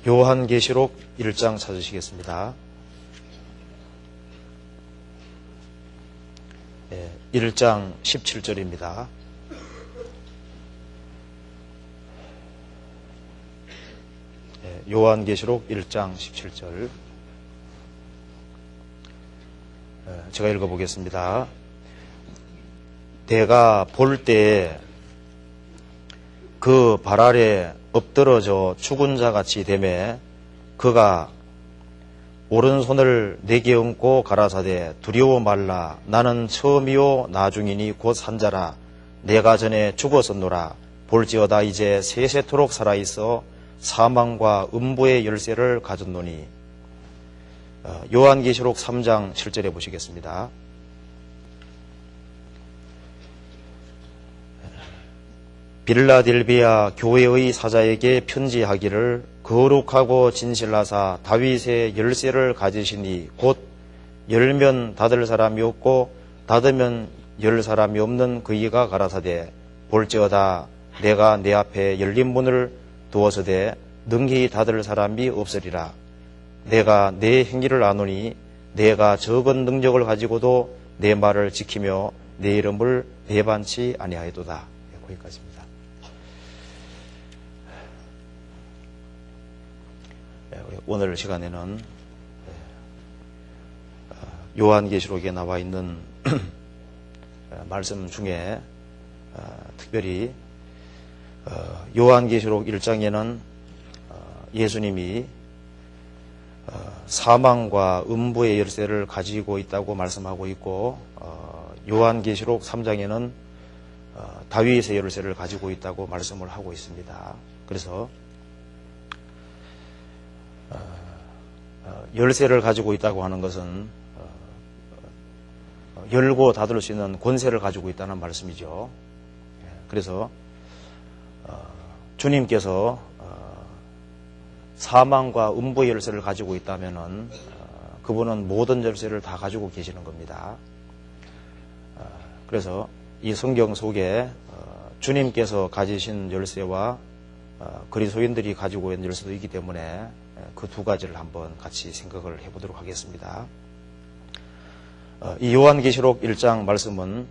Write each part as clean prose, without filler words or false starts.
요한계시록 1장 찾으시겠습니다. 1장 17절입니다. 요한계시록 1장 17절. 제가 읽어보겠습니다. 내가 볼 때에 그 발 아래 엎드러져 죽은 자같이 되매 그가 오른손을 내게 얹고 가라사대 두려워 말라. 나는 처음이요 나중이니 곧 산자라. 내가 전에 죽었었노라. 볼지어다 이제 세세토록 살아있어 사망과 음부의 열쇠를 가졌노니. 요한계시록 3장 7절에 보시겠습니다. 빌라델비아 교회의 사자에게 편지하기를 거룩하고 진실하사 다윗의 열쇠를 가지시니 곧 열면 닫을 사람이 없고 닫으면 열 사람이 없는 그이가 가라사대 볼지어다 내가 내 앞에 열린 문을 두어서되 능히 닫을 사람이 없으리라. 내가 내 행위를 아노니 내가 적은 능력을 가지고도 내 말을 지키며 내 이름을 배반치 아니하였도다. 거기까지입니다. 오늘 시간에는 요한계시록에 나와 있는 말씀 중에 특별히 요한계시록 1장에는 예수님이 사망과 음부의 열쇠를 가지고 있다고 말씀하고 있고 요한계시록 3장에는 다윗의 열쇠를 가지고 있다고 말씀을 하고 있습니다. 그래서 열쇠를 가지고 있다고 하는 것은 열고 닫을 수 있는 권세를 가지고 있다는 말씀이죠. 그래서 주님께서 사망과 음부의 열쇠를 가지고 있다면은 그분은 모든 열쇠를 다 가지고 계시는 겁니다. 그래서 이 성경 속에 주님께서 가지신 열쇠와 그리스도인들이 가지고 있는 열쇠도 있기 때문에 그 두 가지를 한번 같이 생각을 해보도록 하겠습니다. 이 요한계시록 1장 말씀은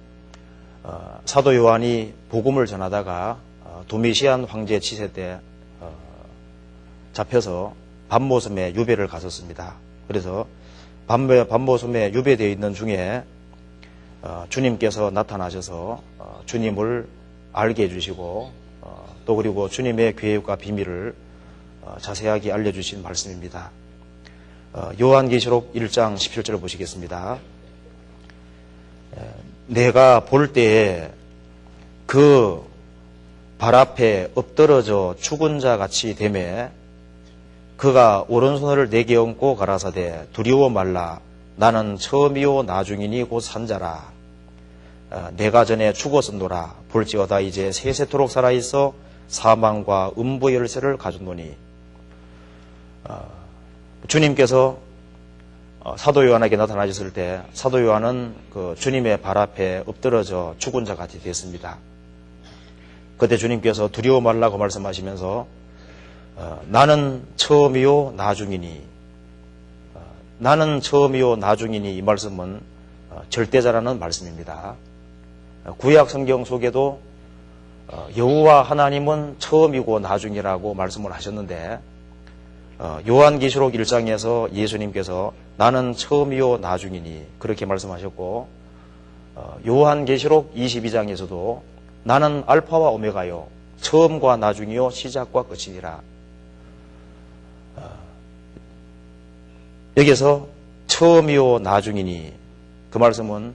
사도 요한이 복음을 전하다가 도미시안 황제 치세 때 잡혀서 밤모섬에 유배를 갔었습니다. 그래서 밤모섬에 유배되어 있는 중에 주님께서 나타나셔서 주님을 알게 해주시고 또 그리고 주님의 계획과 비밀을 자세하게 알려주신 말씀입니다. 요한계시록 1장 17절을 보시겠습니다. 내가 볼 때에 그 발 앞에 엎드러져 죽은 자 같이 되매 그가 오른손을 내게 얹고 가라사대 두려워 말라. 나는 처음이요 나중이니 곧 산자라. 내가 전에 죽었었노라. 볼지어다 이제 세세토록 살아있어 사망과 음부의 열쇠를 가졌노니. 주님께서 사도 요한에게 나타나셨을 때 사도 요한은 그 주님의 발 앞에 엎드러져 죽은 자 같이 됐습니다. 그때 주님께서 두려워 말라고 말씀하시면서 나는 처음이요 나중이니, 나는 처음이요 나중이니 이 말씀은 절대자라는 말씀입니다. 구약 성경 속에도 여호와 하나님은 처음이고 나중이라고 말씀을 하셨는데 요한계시록 1장에서 예수님께서 나는 처음이요 나중이니 그렇게 말씀하셨고 요한계시록 22장에서도 나는 알파와 오메가요 처음과 나중이요 시작과 끝이니라. 여기서 처음이요 나중이니 그 말씀은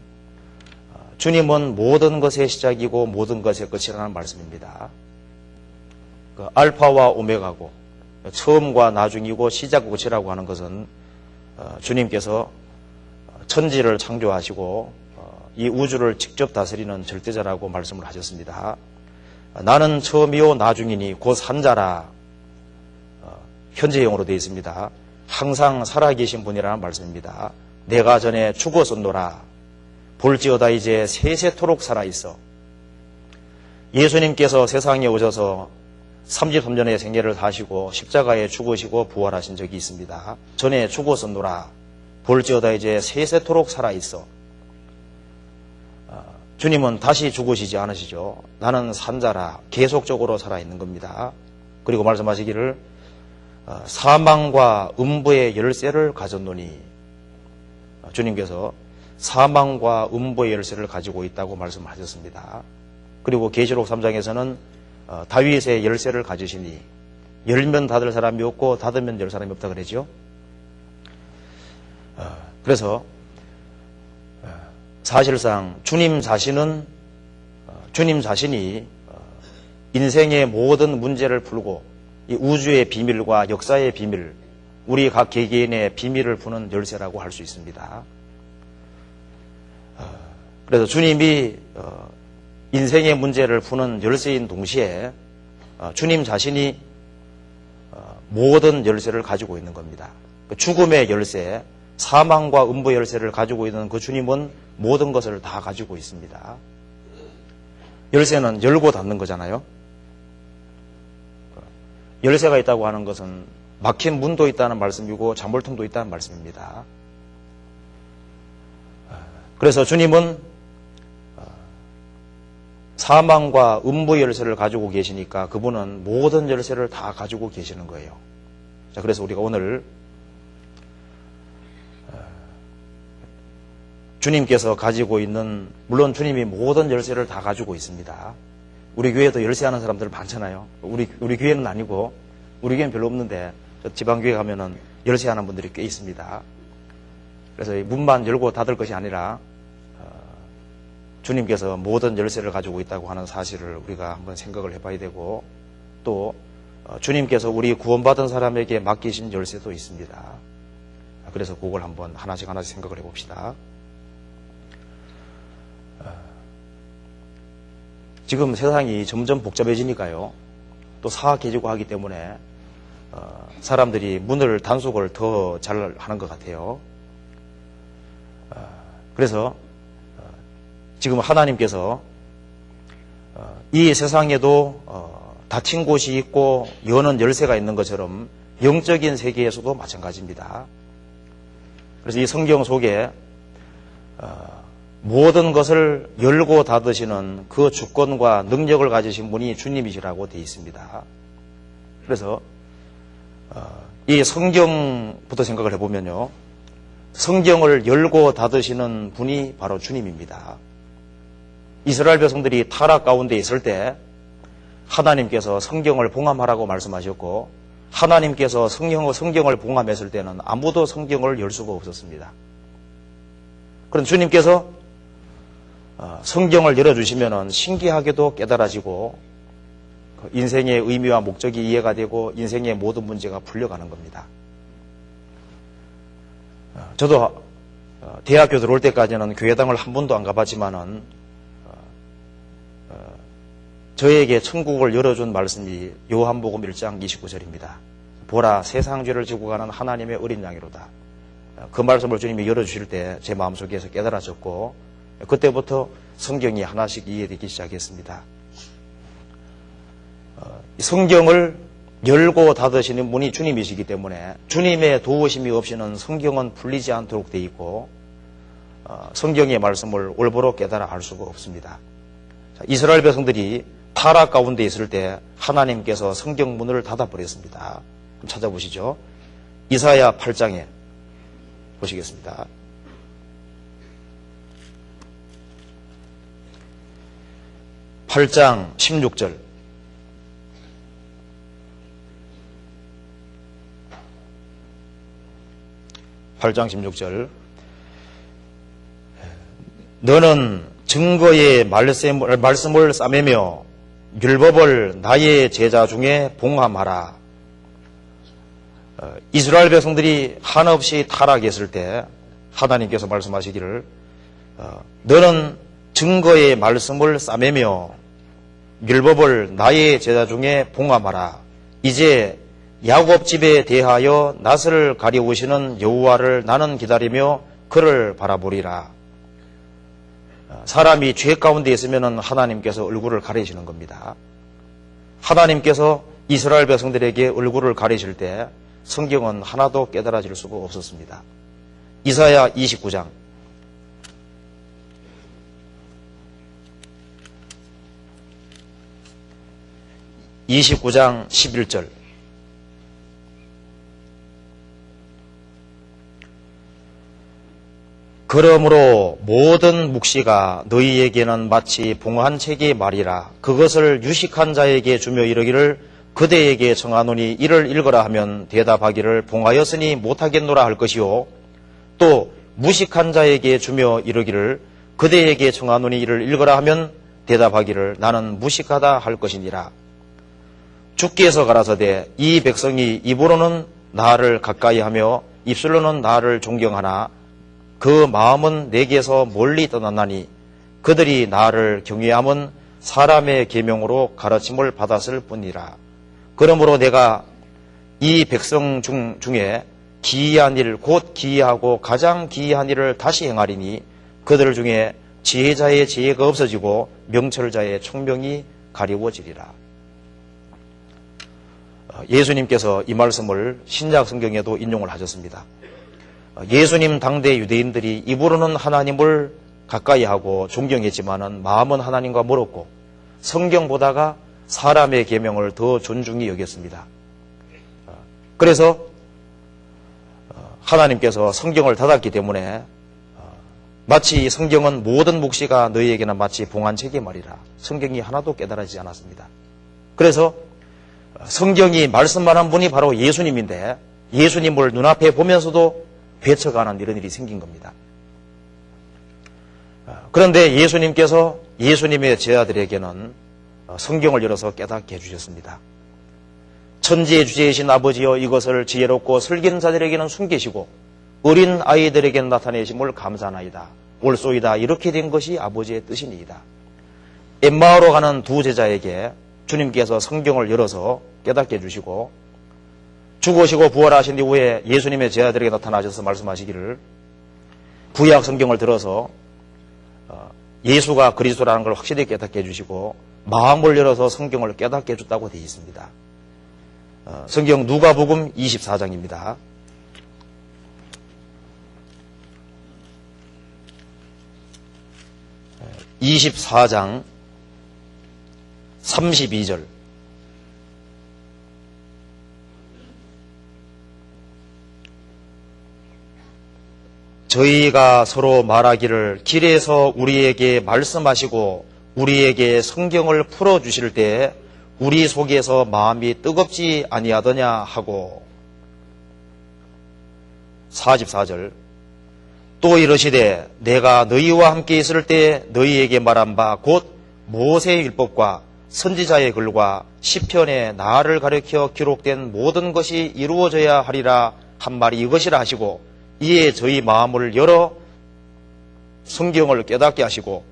주님은 모든 것의 시작이고 모든 것의 끝이라는 말씀입니다. 그 알파와 오메가고 처음과 나중이고 시작과 끝이라고 하는 것은 주님께서 천지를 창조하시고 이 우주를 직접 다스리는 절대자라고 말씀을 하셨습니다. 나는 처음이요 나중이니 곧 산자라. 현재형으로 되어 있습니다. 항상 살아계신 분이라는 말씀입니다. 내가 전에 죽었었노라. 볼지어다 이제 세세토록 살아있어. 예수님께서 세상에 오셔서 33년의 생애를 사시고 십자가에 죽으시고 부활하신 적이 있습니다. 전에 죽었었노라 볼지어다 이제 세세토록 살아있어. 주님은 다시 죽으시지 않으시죠. 나는 산자라 계속적으로 살아있는 겁니다. 그리고 말씀하시기를 사망과 음부의 열쇠를 가졌노니, 주님께서 사망과 음부의 열쇠를 가지고 있다고 말씀하셨습니다. 그리고 계시록 3장에서는 다윗의 열쇠를 가지시니 열면 닫을 사람이 없고 닫으면 열 사람이 없다 그러죠. 그래서 사실상 주님 자신이 인생의 모든 문제를 풀고 이 우주의 비밀과 역사의 비밀, 우리 각 개개인의 비밀을 푸는 열쇠라고 할 수 있습니다. 그래서 주님이 인생의 문제를 푸는 열쇠인 동시에 주님 자신이 모든 열쇠를 가지고 있는 겁니다. 죽음의 열쇠, 사망과 음부의 열쇠를 가지고 있는 그 주님은 모든 것을 다 가지고 있습니다. 열쇠는 열고 닫는 거잖아요. 열쇠가 있다고 하는 것은 막힌 문도 있다는 말씀이고 잠볼통도 있다는 말씀입니다. 그래서 주님은 사망과 음부의 열쇠를 가지고 계시니까 그분은 모든 열쇠를 다 가지고 계시는 거예요. 자, 그래서 우리가 오늘 주님께서 가지고 있는, 물론 주님이 모든 열쇠를 다 가지고 있습니다. 우리 교회도 열쇠하는 사람들 많잖아요. 우리 교회는 아니고, 우리 교회는 별로 없는데 지방교회 가면은 열쇠하는 분들이 꽤 있습니다. 그래서 문만 열고 닫을 것이 아니라 주님께서 모든 열쇠를 가지고 있다고 하는 사실을 우리가 한번 생각을 해봐야 되고, 또 주님께서 우리 구원받은 사람에게 맡기신 열쇠도 있습니다. 그래서 그걸 한번 하나씩 생각을 해봅시다. 지금 세상이 점점 복잡해지니까요, 또 사악해지고 하기 때문에 사람들이 문을 단속을 더 잘 하는 것 같아요. 그래서 지금 하나님께서 이 세상에도 닫힌 곳이 있고 여는 열쇠가 있는 것처럼 영적인 세계에서도 마찬가지입니다. 그래서 이 성경 속에 모든 것을 열고 닫으시는 그 주권과 능력을 가지신 분이 주님이시라고 되어 있습니다. 그래서 이 성경부터 생각을 해보면요, 성경을 열고 닫으시는 분이 바로 주님입니다. 이스라엘 백성들이 타락 가운데 있을 때 하나님께서 성경을 봉함하라고 말씀하셨고, 하나님께서 성경을 봉함했을 때는 아무도 성경을 열 수가 없었습니다. 그런데 주님께서 성경을 열어주시면 신기하게도 깨달아지고 인생의 의미와 목적이 이해가 되고 인생의 모든 문제가 풀려가는 겁니다. 저도 대학교 들어올 때까지는 교회당을 한 번도 안 가봤지만은 저에게 천국을 열어준 말씀이 요한복음 1장 29절입니다. 보라, 세상 죄를 지고 가는 하나님의 어린 양이로다. 그 말씀을 주님이 열어주실 때 제 마음속에서 깨달아졌고, 그때부터 성경이 하나씩 이해되기 시작했습니다. 성경을 열고 닫으시는 분이 주님이시기 때문에 주님의 도우심이 없이는 성경은 풀리지 않도록 되어 있고, 성경의 말씀을 올바로 깨달아 알 수가 없습니다. 이스라엘 백성들이 타락 가운데 있을 때 하나님께서 성경 문을 닫아버렸습니다. 한번 찾아보시죠. 이사야 8장에 보시겠습니다. (8장) 16절. (8장) 16절. 너는 증거의 말씀을 싸매며 율법을 나의 제자 중에 봉함하라. 이스라엘 백성들이 한없이 타락했을 때 하나님께서 말씀하시기를 너는 증거의 말씀을 싸매며 율법을 나의 제자 중에 봉함하라. 이제 야곱 집에 대하여 낯을 가리우시는 여호와를 나는 기다리며 그를 바라보리라. 사람이 죄 가운데 있으면 하나님께서 얼굴을 가리시는 겁니다. 하나님께서 이스라엘 백성들에게 얼굴을 가리실 때 성경은 하나도 깨달아질 수가 없었습니다. 이사야 29장 11절 그러므로 모든 묵시가 너희에게는 마치 봉한 책의 말이라. 그것을 유식한 자에게 주며 이르기를 그대에게 청하노니 이를 읽어라 하면 대답하기를 봉하였으니 못하겠노라 할 것이요. 또 무식한 자에게 주며 이르기를 그대에게 청하노니 이를 읽어라 하면 대답하기를 나는 무식하다 할 것이니라. 주께서 가라사대 이 백성이 입으로는 나를 가까이하며 입술로는 나를 존경하나 그 마음은 내게서 멀리 떠났나니 그들이 나를 경외함은 사람의 계명으로 가르침을 받았을 뿐이라. 그러므로 내가 이 백성 중에 기이한 일 곧 기이하고 가장 기이한 일을 다시 행하리니 그들 중에 지혜자의 지혜가 없어지고 명철자의 총명이 가리워지리라. 예수님께서 이 말씀을 신약 성경에도 인용을 하셨습니다. 예수님 당대 유대인들이 입으로는 하나님을 가까이하고 존경했지만은 마음은 하나님과 멀었고 성경보다가 사람의 계명을 더 존중히 여겼습니다. 그래서 하나님께서 성경을 닫았기 때문에 마치 성경은 모든 묵시가 너희에게는 마치 봉한 책의 말이라. 성경이 하나도 깨달아지지 않았습니다. 그래서 성경이 말씀만한 분이 바로 예수님인데 예수님을 눈앞에 보면서도 배척하는 이런 일이 생긴 겁니다. 그런데 예수님께서 예수님의 제자들에게는 성경을 열어서 깨닫게 해주셨습니다. 천지의 주제이신 아버지여 이것을 지혜롭고 슬기는 자들에게는 숨기시고 어린 아이들에게는 나타내심을 감사하나이다. 옳소이다. 이렇게 된 것이 아버지의 뜻이니이다. 엠마오로 가는 두 제자에게 주님께서 성경을 열어서 깨닫게 해주시고 죽으시고 부활하신 이후에 예수님의 제자들에게 나타나셔서 말씀하시기를 구약 성경을 들어서 예수가 그리스도라는 걸 확실히 깨닫게 해주시고 마음을 열어서 성경을 깨닫게 해줬다고 되어 있습니다. 성경 누가복음 24장입니다. 24장 32절 저희가 서로 말하기를 길에서 우리에게 말씀하시고 우리에게 성경을 풀어주실 때 우리 속에서 마음이 뜨겁지 아니하더냐 하고 44절 또 이르시되 내가 너희와 함께 있을 때 너희에게 말한 바 곧 모세의 율법과 선지자의 글과 시편에 나를 가리켜 기록된 모든 것이 이루어져야 하리라 한 말이 이것이라 하시고 이에 저희 마음을 열어 성경을 깨닫게 하시고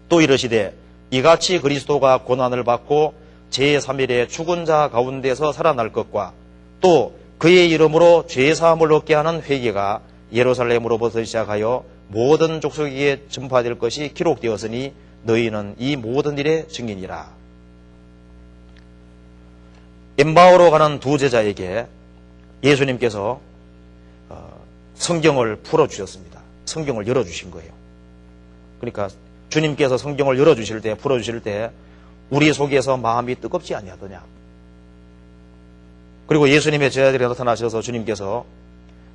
또 이르시되 이같이 그리스도가 고난을 받고 제3일에 죽은 자 가운데서 살아날 것과 또 그의 이름으로 죄사함을 얻게 하는 회개가 예루살렘으로부터 시작하여 모든 족속에게 전파될 것이 기록되었으니 너희는 이 모든 일의 증인이라. 엠마오로 가는 두 제자에게 예수님께서 성경을 풀어주셨습니다. 성경을 열어주신 거예요. 그러니까 주님께서 성경을 열어주실 때, 풀어주실 때 우리 속에서 마음이 뜨겁지 아니하더냐. 그리고 예수님의 제자들이 나타나셔서 주님께서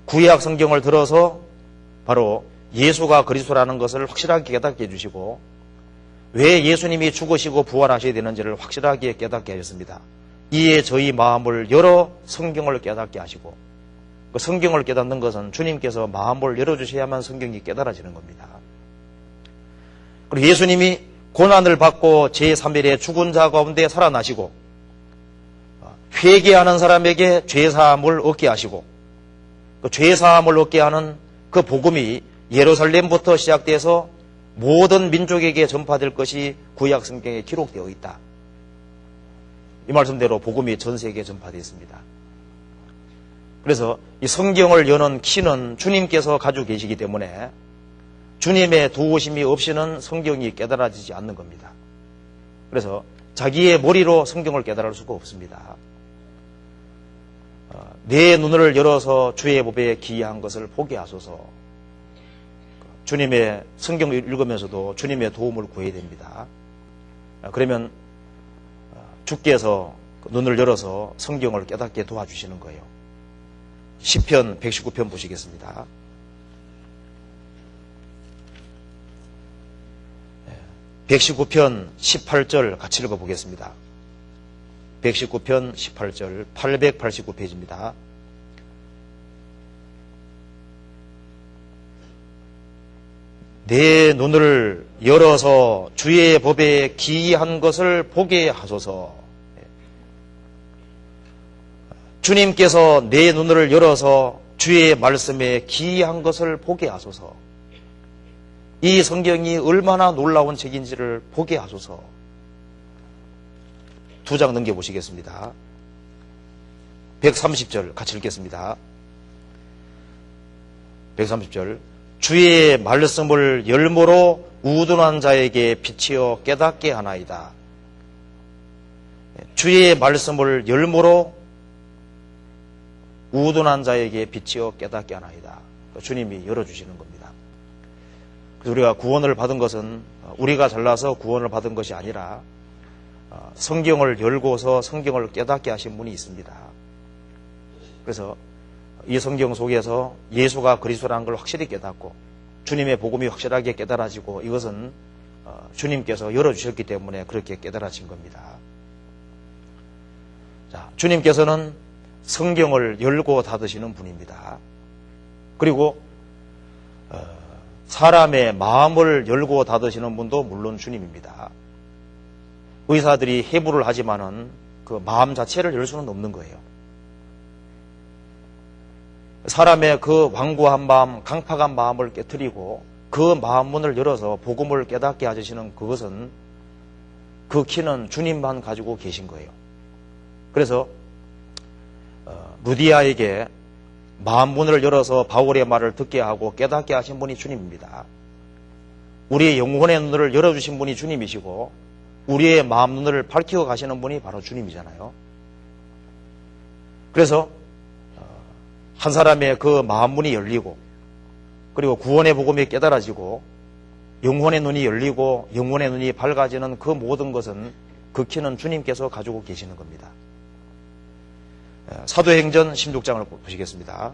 구약 성경을 들어서 바로 예수가 그리스도라는 것을 확실하게 깨닫게 해주시고 왜 예수님이 죽으시고 부활하셔야 되는지를 확실하게 깨닫게 하셨습니다. 이에 저희 마음을 열어 성경을 깨닫게 하시고 그 성경을 깨닫는 것은 주님께서 마음을 열어주셔야만 성경이 깨달아지는 겁니다. 그리고 예수님이 고난을 받고 제3일에 죽은 자 가운데 살아나시고 회개하는 사람에게 죄사함을 얻게 하시고 그 죄사함을 얻게 하는 그 복음이 예루살렘부터 시작돼서 모든 민족에게 전파될 것이 구약 성경에 기록되어 있다. 이 말씀대로 복음이 전 세계에 전파되어 있습니다. 그래서 이 성경을 여는 키는 주님께서 가지고 계시기 때문에 주님의 도우심이 없이는 성경이 깨달아지지 않는 겁니다. 그래서 자기의 머리로 성경을 깨달을 수가 없습니다. 내 눈을 열어서 주의 법에 기이한 것을 보게 하소서. 주님의 성경을 읽으면서도 주님의 도움을 구해야 됩니다. 그러면 주께서 눈을 열어서 성경을 깨닫게 도와주시는 거예요. 시편 119편 보시겠습니다. 119편 18절 같이 읽어보겠습니다. 119편 18절 889페이지입니다. 내 눈을 열어서 주의 법에 기이한 것을 보게 하소서. 주님께서 내 눈을 열어서 주의 말씀에 기이한 것을 보게 하소서. 이 성경이 얼마나 놀라운 책인지를 보게 하소서. 2장 넘겨보시겠습니다. 130절 같이 읽겠습니다. 130절 주의 말씀을 열모로 우둔한 자에게 비치어 깨닫게 하나이다. 주의 말씀을 열모로 우둔한 자에게 비치어 깨닫게 하나이다. 주님이 열어주시는 겁니다. 그래서 우리가 구원을 받은 것은 우리가 잘나서 구원을 받은 것이 아니라 성경을 열고서 성경을 깨닫게 하신 분이 있습니다. 그래서 이 성경 속에서 예수가 그리스도라는 걸 확실히 깨닫고 주님의 복음이 확실하게 깨달아지고 이것은 주님께서 열어주셨기 때문에 그렇게 깨달아진 겁니다. 자, 주님께서는 성경을 열고 닫으시는 분입니다. 그리고 사람의 마음을 열고 닫으시는 분도 물론 주님입니다. 의사들이 해부를 하지만은 그 마음 자체를 열 수는 없는 거예요. 사람의 그 완고한 마음, 강팍한 마음을 깨트리고 그 마음 문을 열어서 복음을 깨닫게 해주시는 그것은 그 키는 주님만 가지고 계신 거예요. 그래서 루디아에게 마음 문을 열어서 바울의 말을 듣게 하고 깨닫게 하신 분이 주님입니다. 우리의 영혼의 눈을 열어주신 분이 주님이시고 우리의 마음 눈을 밝히고 가시는 분이 바로 주님이잖아요. 그래서 한 사람의 그 마음 문이 열리고 그리고 구원의 복음이 깨달아지고 영혼의 눈이 열리고 영혼의 눈이 밝아지는 그 모든 것은 그 키는 주님께서 가지고 계시는 겁니다. 사도행전 16장을 보시겠습니다.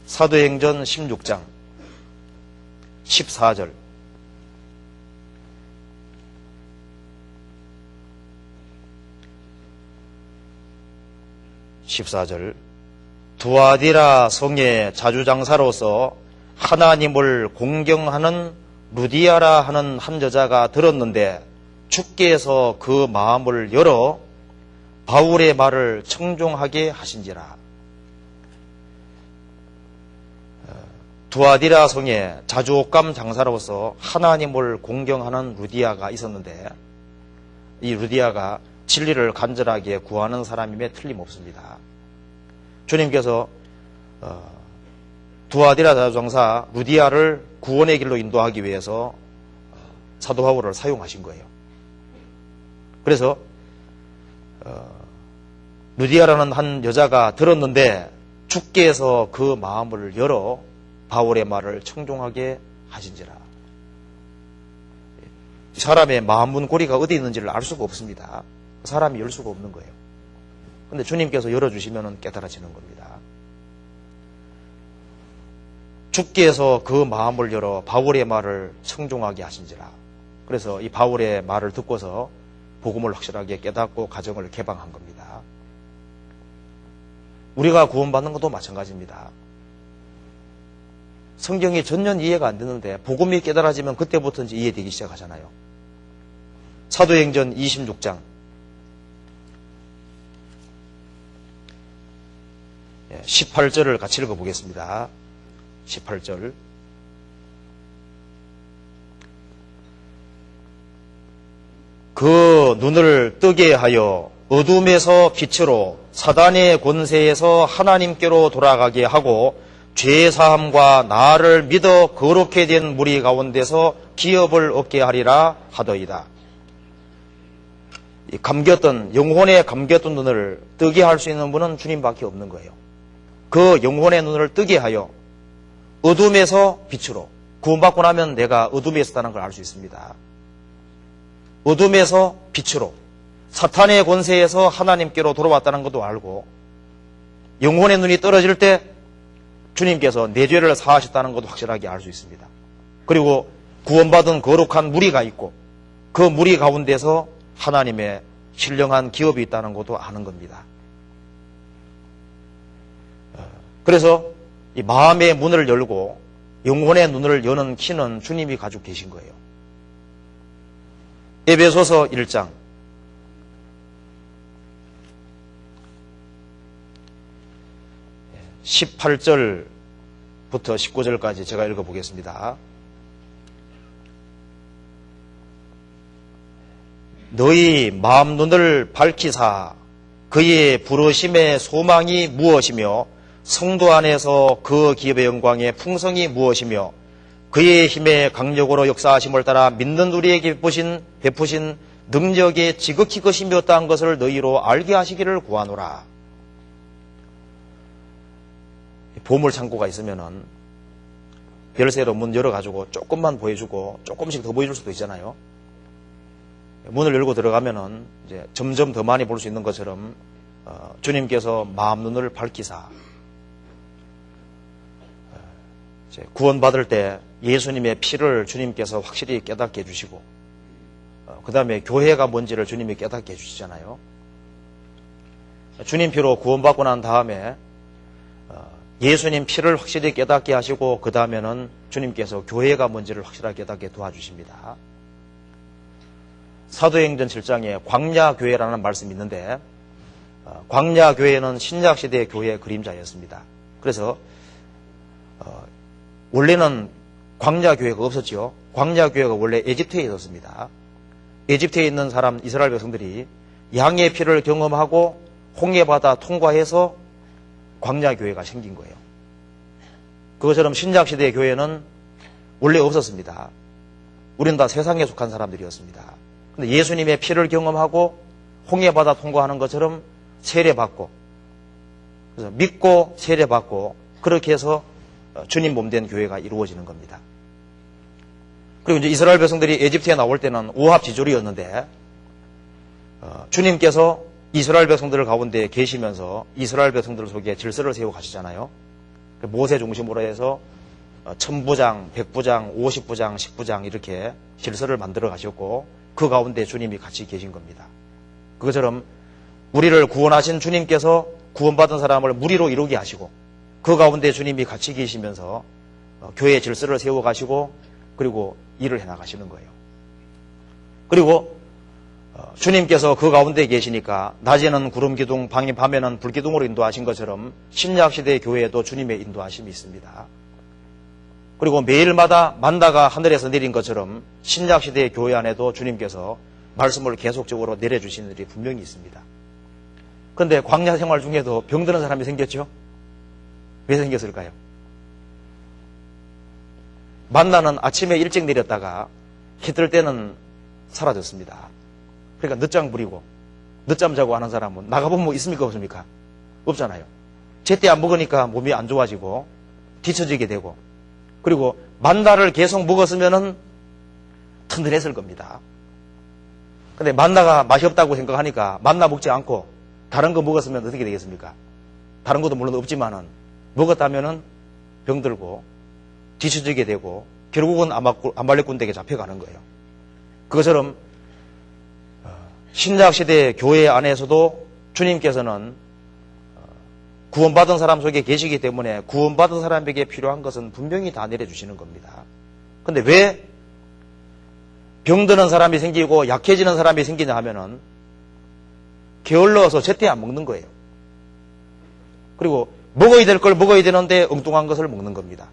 사도행전 16장 14절 14절 두아디라 성의 자주장사로서 하나님을 공경하는 루디아라 하는 한 여자가 들었는데 주께서 그 마음을 열어 바울의 말을 청종하게 하신지라. 두아디라 성의 자주옷감 장사로서 하나님을 공경하는 루디아가 있었는데 이 루디아가 진리를 간절하게 구하는 사람임에 틀림없습니다. 주님께서 두아디라 자주장사 루디아를 구원의 길로 인도하기 위해서 사도 바울을 사용하신 거예요. 그래서 루디아라는 한 여자가 들었는데 주께서 그 마음을 열어 바울의 말을 청종하게 하신지라. 사람의 마음 문고리가 어디 있는지를 알 수가 없습니다. 사람이 열 수가 없는 거예요. 근데 주님께서 열어주시면 깨달아지는 겁니다. 주께서 그 마음을 열어 바울의 말을 청종하게 하신지라. 그래서 이 바울의 말을 듣고서 복음을 확실하게 깨닫고 가정을 개방한 겁니다. 우리가 구원받는 것도 마찬가지입니다. 성경이 전혀 이해가 안 되는데 복음이 깨달아지면 그때부터 이제 이해되기 시작하잖아요. 사도행전 26장 18절을 같이 읽어보겠습니다. 18절 그 눈을 뜨게 하여 어둠에서 빛으로 사단의 권세에서 하나님께로 돌아가게 하고 죄사함과 나를 믿어 거룩해 된 무리 가운데서 기업을 얻게 하리라 하더이다. 영혼에 감겼던 눈을 뜨게 할 수 있는 분은 주님밖에 없는 거예요. 그 영혼의 눈을 뜨게 하여 어둠에서 빛으로, 구원받고 나면 내가 어둠에 있었다는 걸 알 수 있습니다. 어둠에서 빛으로, 사탄의 권세에서 하나님께로 돌아왔다는 것도 알고, 영혼의 눈이 떨어질 때 주님께서 내 죄를 사하셨다는 것도 확실하게 알 수 있습니다. 그리고 구원받은 거룩한 무리가 있고, 그 무리 가운데서 하나님의 신령한 기업이 있다는 것도 아는 겁니다. 그래서 이 마음의 문을 열고 영혼의 눈을 여는 키는 주님이 가지고 계신 거예요. 에베소서 1장 18절부터 19절까지 제가 읽어보겠습니다. 너희 마음 눈을 밝히사 그의 부르심의 소망이 무엇이며 성도 안에서 그 기업의 영광의 풍성이 무엇이며 그의 힘의 강력으로 역사하심을 따라 믿는 우리에게 베푸신 능력의 지극히 것이 몇 다한 것을 너희로 알게 하시기를 구하노라. 보물창고가 있으면은 열쇠로 문 열어가지고 조금만 보여주고 조금씩 더 보여줄 수도 있잖아요. 문을 열고 들어가면은 이제 점점 더 많이 볼 수 있는 것처럼 주님께서 마음 눈을 밝히사 구원받을 때 예수님의 피를 주님께서 확실히 깨닫게 해주시고 그 다음에 교회가 뭔지를 주님이 깨닫게 해주시잖아요. 주님 피로 구원받고 난 다음에 예수님 피를 확실히 깨닫게 하시고 그 다음에는 주님께서 교회가 뭔지를 확실하게 깨닫게 도와주십니다. 사도행전 7장에 광야교회라는 말씀이 있는데 광야교회는 신약시대의 교회의 그림자였습니다. 그래서 원래는 광야교회가 없었죠. 광야교회가 원래 에집트에 있었습니다. 에집트에 있는 사람 이스라엘 백성들이 양의 피를 경험하고 홍해바다 통과해서 광야교회가 생긴 거예요. 그것처럼 신약시대의 교회는 원래 없었습니다. 우리는 다 세상에 속한 사람들이었습니다. 근데 예수님의 피를 경험하고 홍해바다 통과하는 것처럼 세례받고 그래서 믿고 세례받고 그렇게 해서 주님 몸된 교회가 이루어지는 겁니다. 그리고 이제 이스라엘 백성들이 에집트에 나올 때는 오합지졸이었는데 주님께서 이스라엘 백성들 가운데 계시면서 이스라엘 백성들 속에 질서를 세워 가시잖아요. 모세 중심으로 해서 1000부장, 100부장, 50부장, 10부장 이렇게 질서를 만들어 가셨고 그 가운데 주님이 같이 계신 겁니다. 그것처럼 우리를 구원하신 주님께서 구원받은 사람을 무리로 이루게 하시고 그 가운데 주님이 같이 계시면서 교회의 질서를 세워 가시고 그리고 일을 해 나가시는 거예요. 그리고 주님께서 그 가운데 계시니까 낮에는 구름기둥, 밤에는 불기둥으로 인도하신 것처럼 신약시대의 교회에도 주님의 인도하심이 있습니다. 그리고 매일마다 만나가 하늘에서 내린 것처럼 신약시대의 교회 안에도 주님께서 말씀을 계속적으로 내려주시는 일이 분명히 있습니다. 그런데 광야 생활 중에도 병드는 사람이 생겼죠? 왜 생겼을까요? 만나는 아침에 일찍 내렸다가 해 뜰 때는 사라졌습니다. 그러니까 늦장 부리고 늦잠 자고 하는 사람은 나가보면 뭐 있습니까 없습니까? 없잖아요. 제때 안 먹으니까 몸이 안 좋아지고 뒤처지게 되고 그리고 만나를 계속 먹었으면은 튼튼했을 겁니다. 근데 만나가 맛이 없다고 생각하니까 만나 먹지 않고 다른 거 먹었으면 어떻게 되겠습니까? 다른 것도 물론 없지만은 먹었다면은 병들고 뒤처지게 되고 결국은 아말렉군대에게 잡혀가는 거예요. 그것처럼 신약시대 교회 안에서도 주님께서는 구원받은 사람 속에 계시기 때문에 구원받은 사람에게 필요한 것은 분명히 다 내려주시는 겁니다. 그런데 왜 병드는 사람이 생기고 약해지는 사람이 생기냐 하면은 게을러서 제때 안 먹는 거예요. 그리고 먹어야 될 걸 먹어야 되는데 엉뚱한 것을 먹는 겁니다.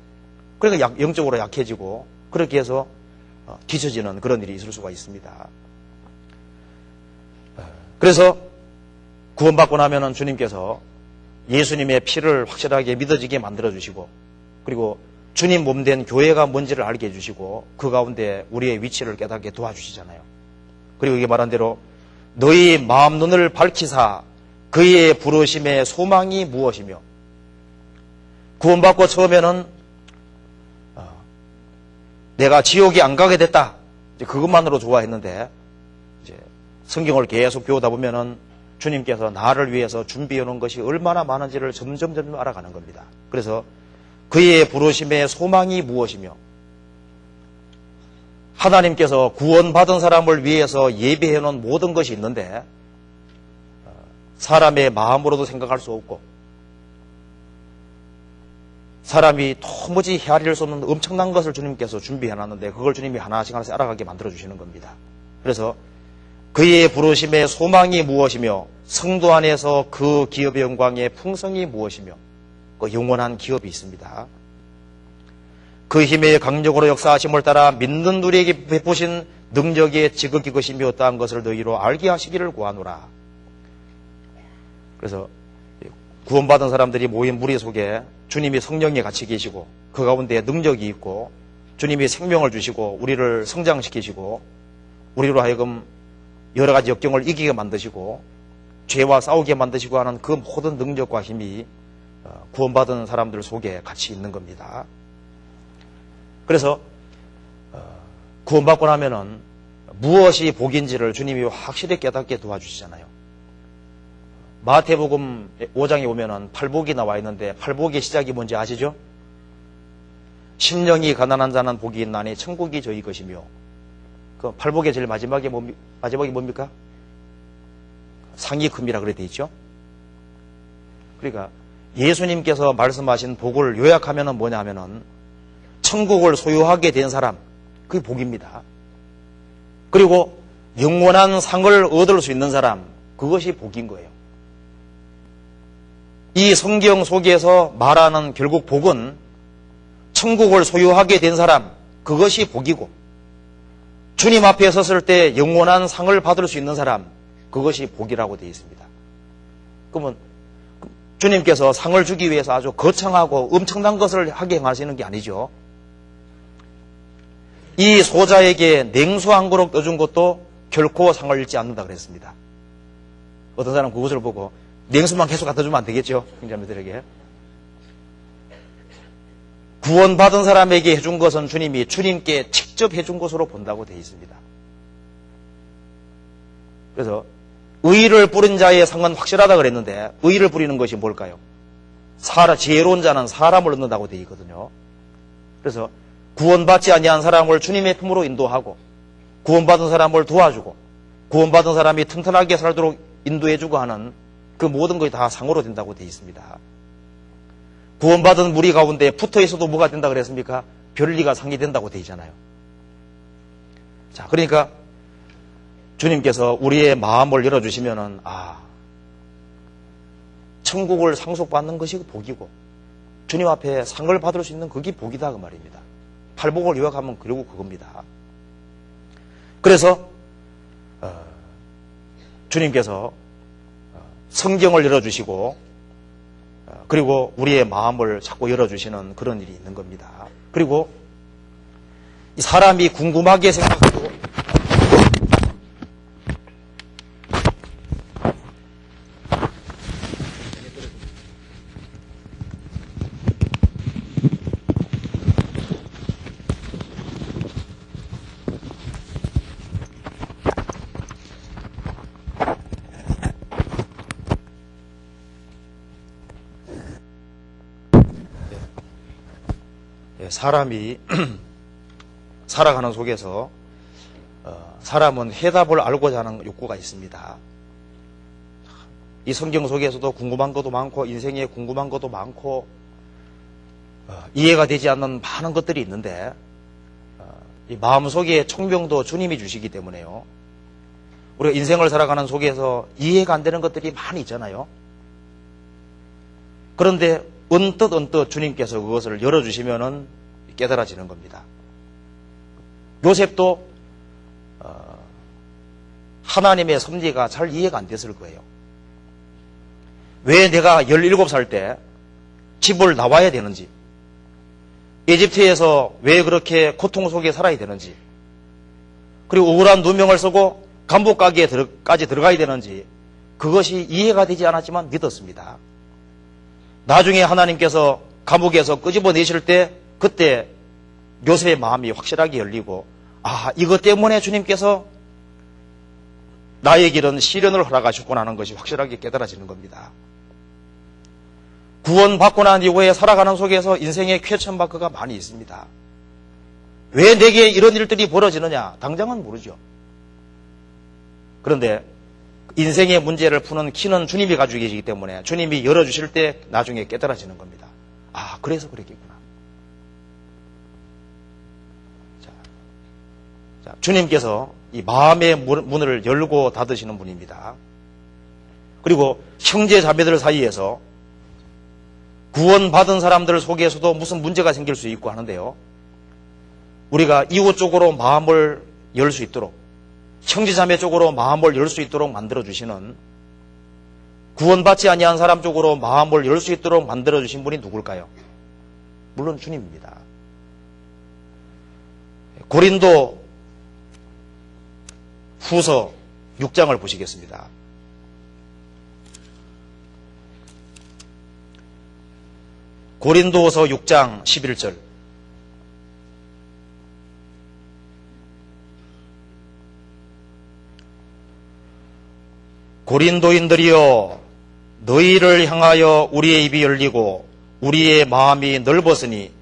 그러니까 영적으로 약해지고 그렇게 해서 뒤처지는 그런 일이 있을 수가 있습니다. 그래서 구원받고 나면은 주님께서 예수님의 피를 확실하게 믿어지게 만들어주시고 그리고 주님 몸된 교회가 뭔지를 알게 해주시고 그 가운데 우리의 위치를 깨닫게 도와주시잖아요. 그리고 이게 말한 대로 너희 마음 눈을 밝히사 그의 부르심의 소망이 무엇이며, 구원받고 처음에는 내가 지옥에 안 가게 됐다, 이제 그것만으로 좋아했는데 이제 성경을 계속 배우다 보면은 주님께서 나를 위해서 준비해 놓은 것이 얼마나 많은지를 점점 알아가는 겁니다. 그래서 그의 부르심의 소망이 무엇이며, 하나님께서 구원받은 사람을 위해서 예비해 놓은 모든 것이 있는데 사람의 마음으로도 생각할 수 없고 사람이 도무지 헤아릴 수 없는 엄청난 것을 주님께서 준비해 놨는데 그걸 주님이 하나씩 알아가게 만들어 주시는 겁니다. 그래서 그의 부르심의 소망이 무엇이며, 성도 안에서 그 기업의 영광의 풍성이 무엇이며, 그 영원한 기업이 있습니다. 그 힘의 강력으로 역사하심을 따라 믿는 우리에게 베푸신 능력의 지극히 것이며 어떠한 것을 너희로 알게 하시기를 구하노라. 그래서 구원받은 사람들이 모인 무리 속에 주님이 성령에 같이 계시고 그 가운데 능력이 있고 주님이 생명을 주시고 우리를 성장시키시고 우리로 하여금 여러 가지 역경을 이기게 만드시고 죄와 싸우게 만드시고 하는 그 모든 능력과 힘이 구원받은 사람들 속에 같이 있는 겁니다. 그래서 구원받고 나면은 무엇이 복인지를 주님이 확실히 깨닫게 도와주시잖아요. 마태복음 5장에 보면은 팔복이 나와 있는데 팔복의 시작이 뭔지 아시죠? 심령이 가난한 자는 복이 있나니 천국이 저희 것이며, 그 팔복의 제일 마지막이 뭡니까? 상이 금이라 그래 돼 있죠. 그러니까 예수님께서 말씀하신 복을 요약하면은 뭐냐 하면은 천국을 소유하게 된 사람, 그게 복입니다. 그리고 영원한 상을 얻을 수 있는 사람, 그것이 복인 거예요. 이 성경 속에서 말하는 결국 복은 천국을 소유하게 된 사람, 그것이 복이고, 주님 앞에 섰을 때 영원한 상을 받을 수 있는 사람, 그것이 복이라고 되어 있습니다. 그러면 주님께서 상을 주기 위해서 아주 거창하고 엄청난 것을 하게 행하시는 게 아니죠. 이 소자에게 냉수 한 그릇 떠준 것도 결코 상을 잃지 않는다 그랬습니다. 어떤 사람은 그것을 보고 냉수만 계속 갖다 주면 안 되겠죠, 형제자매들에게. 구원받은 사람에게 해준 것은 주님이 주님께 직접 해준 것으로 본다고 되어 있습니다. 그래서 의를 뿌린 자의 상은 확실하다 그랬는데 의를 뿌리는 것이 뭘까요? 지혜로운 자는 사람을 얻는다고 되어 있거든요. 그래서 구원받지 아니한 사람을 주님의 품으로 인도하고 구원받은 사람을 도와주고 구원받은 사람이 튼튼하게 살도록 인도해주고 하는 그 모든 것이 다 상으로 된다고 되어 있습니다. 구원받은 무리 가운데 붙어 있어도 뭐가 된다 그랬습니까? 별리가 상이 된다고 되어 있잖아요. 자, 그러니까 주님께서 우리의 마음을 열어주시면은 천국을 상속받는 것이 복이고 주님 앞에 상을 받을 수 있는 그게 복이다 그 말입니다. 팔복을 요약하면 결국 그겁니다. 그래서 주님께서 성경을 열어주시고 그리고 우리의 마음을 자꾸 열어주시는 그런 일이 있는 겁니다. 그리고 이 사람이 궁금하게 생각하고 사람이 살아가는 속에서 사람은 해답을 알고자 하는 욕구가 있습니다. 이 성경 속에서도 궁금한 것도 많고 인생에 궁금한 것도 많고 이해가 되지 않는 많은 것들이 있는데 이 마음속에 총명도 주님이 주시기 때문에요. 우리가 인생을 살아가는 속에서 이해가 안 되는 것들이 많이 있잖아요. 그런데 언뜻 주님께서 그것을 열어주시면은 깨달아지는 겁니다. 요셉도 하나님의 섭리가 잘 이해가 안 됐을 거예요. 왜 내가 17살 때 집을 나와야 되는지, 이집트에서 왜 그렇게 고통 속에 살아야 되는지, 그리고 억울한 누명을 쓰고 감옥까지 들어가야 되는지 그것이 이해가 되지 않았지만 믿었습니다. 나중에 하나님께서 감옥에서 끄집어내실 때 그때 요셉의 마음이 확실하게 열리고, 이것 때문에 주님께서 나의 길은 시련을 허락하셨구나 하는 것이 확실하게 깨달아지는 겁니다. 구원받고 난 이후에 살아가는 속에서 인생의 쾌천박해가 많이 있습니다. 왜 내게 이런 일들이 벌어지느냐? 당장은 모르죠. 그런데 인생의 문제를 푸는 키는 주님이 가지고 계시기 때문에 주님이 열어주실 때 나중에 깨달아지는 겁니다. 그래서 그랬겠구나. 자, 주님께서 이 마음의 문을 열고 닫으시는 분입니다. 그리고 형제 자매들 사이에서 구원받은 사람들 속에서도 무슨 문제가 생길 수 있고 하는데요. 우리가 이웃 쪽으로 마음을 열 수 있도록, 형제 자매 쪽으로 마음을 열 수 있도록 만들어주시는, 구원받지 아니한 사람 쪽으로 마음을 열 수 있도록 만들어주신 분이 누굴까요? 물론 주님입니다. 고린도 후서 6장을 보시겠습니다. 고린도서 6장 11절. 고린도인들이여, 너희를 향하여 우리의 입이 열리고 우리의 마음이 넓었으니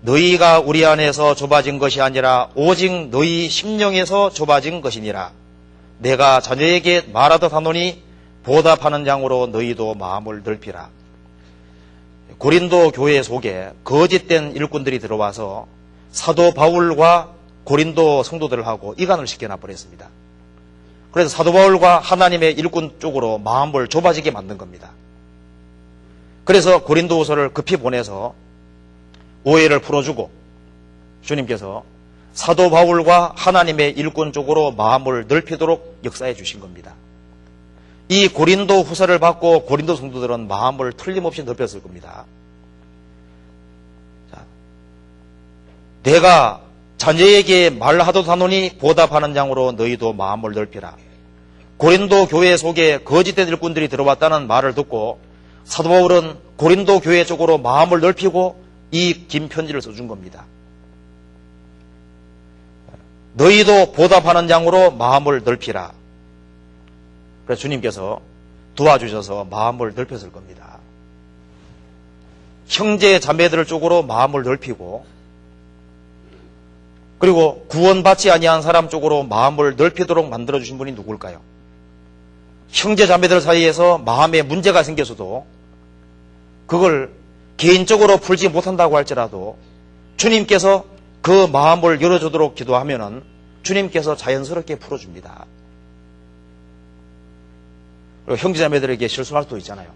너희가 우리 안에서 좁아진 것이 아니라 오직 너희 심령에서 좁아진 것이니라. 내가 자녀에게 말하듯 하노니 보답하는 양으로 너희도 마음을 넓히라. 고린도 교회 속에 거짓된 일꾼들이 들어와서 사도 바울과 고린도 성도들하고 이간을 시켜놔버렸습니다. 그래서 사도 바울과 하나님의 일꾼 쪽으로 마음을 좁아지게 만든 겁니다. 그래서 고린도후서를 급히 보내서 오해를 풀어주고 주님께서 사도 바울과 하나님의 일꾼 쪽으로 마음을 넓히도록 역사해 주신 겁니다. 이 고린도 후서를 받고 고린도 성도들은 마음을 틀림없이 넓혔을 겁니다. 자, 내가 자녀에게 말하도록 하노니 보답하는 양으로 너희도 마음을 넓히라. 고린도 교회 속에 거짓된 일꾼들이 들어왔다는 말을 듣고 사도 바울은 고린도 교회 쪽으로 마음을 넓히고 이 긴 편지를 써준 겁니다. 너희도 보답하는 양으로 마음을 넓히라. 그래서 주님께서 도와주셔서 마음을 넓혔을 겁니다. 형제 자매들 쪽으로 마음을 넓히고, 그리고 구원받지 아니한 사람 쪽으로 마음을 넓히도록 만들어주신 분이 누굴까요? 형제 자매들 사이에서 마음에 문제가 생겨서도 그걸 개인적으로 풀지 못한다고 할지라도 주님께서 그 마음을 열어주도록 기도하면은 주님께서 자연스럽게 풀어줍니다. 그리고 형제자매들에게 실수할 수도 있잖아요.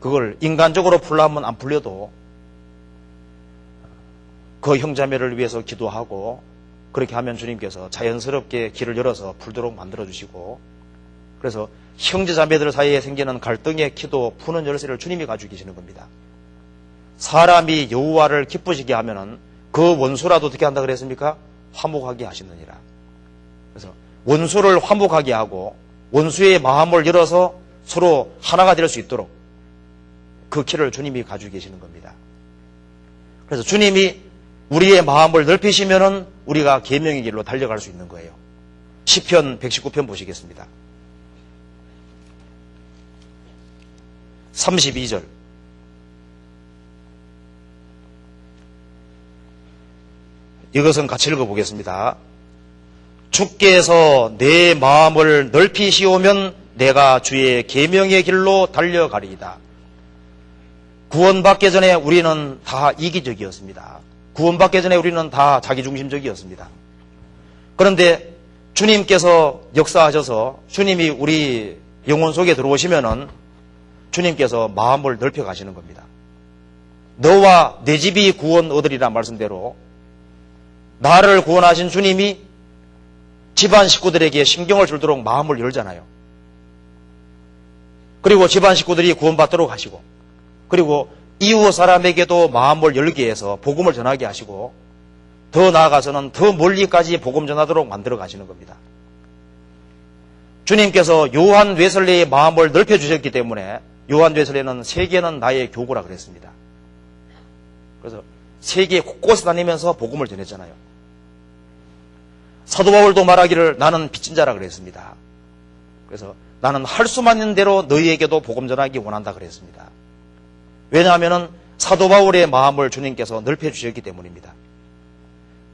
그걸 인간적으로 풀려면 안 풀려도 그 형제자매를 위해서 기도하고 그렇게 하면 주님께서 자연스럽게 길을 열어서 풀도록 만들어주시고, 그래서 형제자매들 사이에 생기는 갈등의 키도 푸는 열쇠를 주님이 가지고 계시는 겁니다. 사람이 여호와를 기쁘시게 하면은 그 원수라도 어떻게 한다 그랬습니까? 화목하게 하시느니라. 그래서 원수를 화목하게 하고 원수의 마음을 열어서 서로 하나가 될 수 있도록 그 키를 주님이 가지고 계시는 겁니다. 그래서 주님이 우리의 마음을 넓히시면은 우리가 계명의 길로 달려갈 수 있는 거예요. 시편 119편 보시겠습니다. 32절. 이것은 같이 읽어보겠습니다. 주께서 내 마음을 넓히시오면 내가 주의 계명의 길로 달려가리이다. 구원받기 전에 우리는 다 이기적이었습니다. 구원받기 전에 우리는 다 자기중심적이었습니다. 그런데 주님께서 역사하셔서 주님이 우리 영혼 속에 들어오시면은 주님께서 마음을 넓혀 가시는 겁니다. 너와 내 집이 구원 얻으리라 말씀대로 나를 구원하신 주님이 집안 식구들에게 신경을 줄도록 마음을 열잖아요. 그리고 집안 식구들이 구원받도록 하시고, 그리고 이웃 사람에게도 마음을 열게 해서 복음을 전하게 하시고 더 나아가서는 더 멀리까지 복음 전하도록 만들어 가시는 겁니다. 주님께서 요한 웨슬리의 마음을 넓혀주셨기 때문에 요한 웨슬리는 세계는 나의 교구라 그랬습니다. 그래서 세계 곳곳에 다니면서 복음을 전했잖아요. 사도 바울도 말하기를 나는 빚진 자라 그랬습니다. 그래서 나는 할 수만 있는 대로 너희에게도 복음 전하기 원한다 그랬습니다. 왜냐하면 사도 바울의 마음을 주님께서 넓혀주셨기 때문입니다.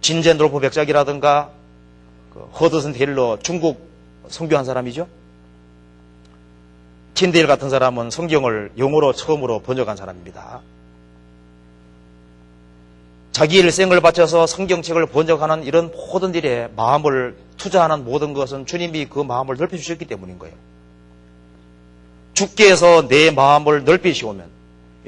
진젠돌프 백작이라든가 허드슨 테일러 중국 선교한 사람이죠. 틴데일 같은 사람은 성경을 영어로 처음으로 번역한 사람입니다. 자기 일생을 바쳐서 성경책을 번역하는 이런 모든 일에 마음을 투자하는 모든 것은 주님이 그 마음을 넓혀주셨기 때문인 거예요. 주께서 내 마음을 넓히시오면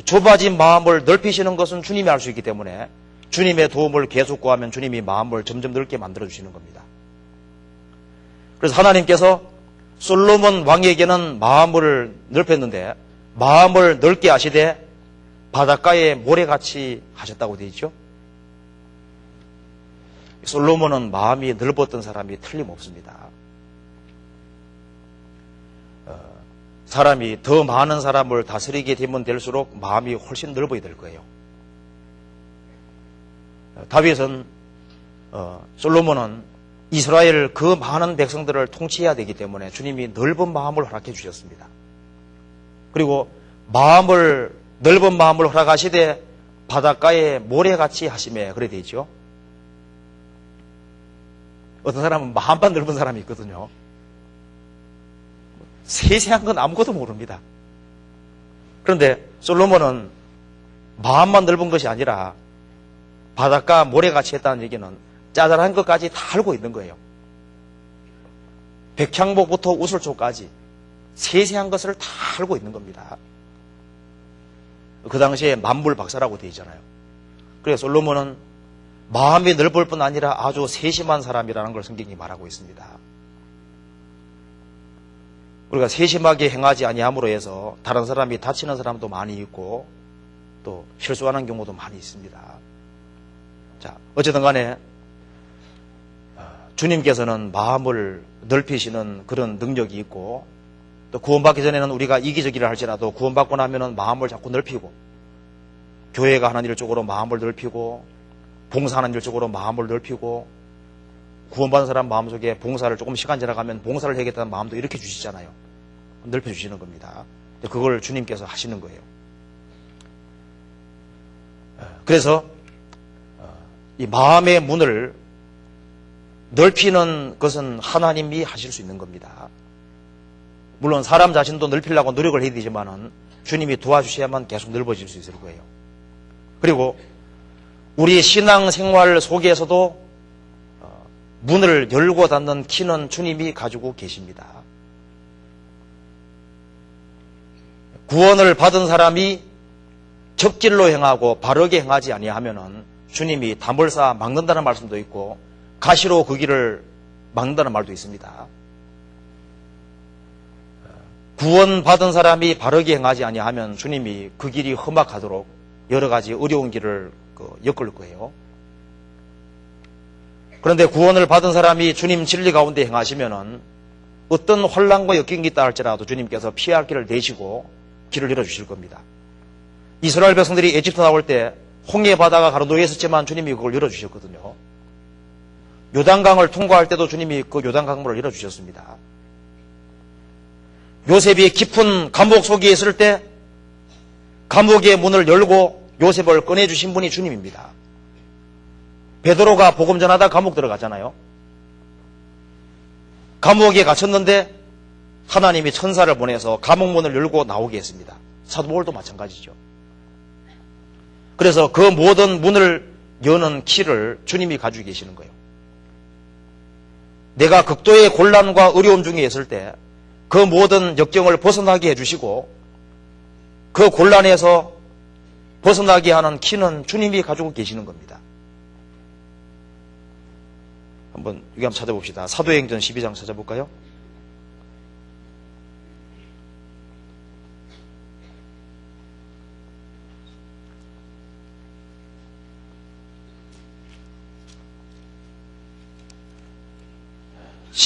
좁아진 마음을 넓히시는 것은 주님이 할 수 있기 때문에 주님의 도움을 계속 구하면 주님이 마음을 점점 넓게 만들어주시는 겁니다. 그래서 하나님께서 솔로몬 왕에게는 마음을 넓혔는데 마음을 넓게 하시되 바닷가에 모래같이 하셨다고 되어 있죠. 솔로몬은 마음이 넓었던 사람이 틀림없습니다. 사람이 더 많은 사람을 다스리게 되면 될수록 마음이 훨씬 넓어야 될 거예요. 다윗은 솔로몬은 이스라엘 그 많은 백성들을 통치해야 되기 때문에 주님이 넓은 마음을 허락해 주셨습니다. 그리고 넓은 마음을 허락하시되 바닷가에 모래같이 하심에 그래 되어 있죠. 어떤 사람은 마음만 넓은 사람이 있거든요. 세세한 건 아무것도 모릅니다. 그런데 솔로몬은 마음만 넓은 것이 아니라 바닷가 모래같이 했다는 얘기는 짜잘한 것까지 다 알고 있는 거예요. 백향목부터 우슬초까지 세세한 것을 다 알고 있는 겁니다. 그 당시에 만물 박사라고 되어 있잖아요. 그래서 솔로몬은 마음이 넓을 뿐 아니라 아주 세심한 사람이라는 걸 성경이 말하고 있습니다. 우리가 세심하게 행하지 아니함으로 해서 다른 사람이 다치는 사람도 많이 있고 또 실수하는 경우도 많이 있습니다. 자, 어쨌든 간에 주님께서는 마음을 넓히시는 그런 능력이 있고 또 구원받기 전에는 우리가 이기적이라 할지라도 구원받고 나면은 마음을 자꾸 넓히고 교회가 하는 일 쪽으로 마음을 넓히고 봉사하는 일 쪽으로 마음을 넓히고 구원받은 사람 마음속에 봉사를 조금 시간 지나가면 봉사를 해야겠다는 마음도 이렇게 주시잖아요. 넓혀주시는 겁니다. 그걸 주님께서 하시는 거예요. 그래서 이 마음의 문을 넓히는 것은 하나님이 하실 수 있는 겁니다. 물론 사람 자신도 넓히려고 노력을 해야 되지만은 주님이 도와주셔야만 계속 넓어질 수 있을 거예요. 그리고 우리 신앙생활 속에서도 문을 열고 닫는 키는 주님이 가지고 계십니다. 구원을 받은 사람이 적길로 행하고 바르게 행하지 아니하면은 주님이 담을 쌓아 막는다는 말씀도 있고 가시로 그 길을 막는다는 말도 있습니다. 구원받은 사람이 바르게 행하지 아니하면 주님이 그 길이 험악하도록 여러 가지 어려운 길을 엮을 거예요. 그런데 구원을 받은 사람이 주님 진리 가운데 행하시면은 어떤 혼란과 역경이 있다 할지라도 주님께서 피할 길을 내시고 길을 열어주실 겁니다. 이스라엘 백성들이 에집트 나올 때 홍해 바다가 가로놓여 있었지만 주님이 그걸 열어주셨거든요. 요단강을 통과할 때도 주님이 그 요단강물을 열어주셨습니다. 요셉이 깊은 감옥 속에 있을 때 감옥의 문을 열고 요셉을 꺼내주신 분이 주님입니다. 베드로가 복음 전하다 감옥 들어가잖아요. 감옥에 갇혔는데 하나님이 천사를 보내서 감옥 문을 열고 나오게 했습니다. 사도 바울도 마찬가지죠. 그래서 그 모든 문을 여는 키를 주님이 가지고 계시는 거예요. 내가 극도의 곤란과 어려움 중에 있을 때 그 모든 역경을 벗어나게 해주시고 그 곤란에서 벗어나게 하는 키는 주님이 가지고 계시는 겁니다. 한번 여기 한번 찾아봅시다. 사도행전 12장 찾아볼까요?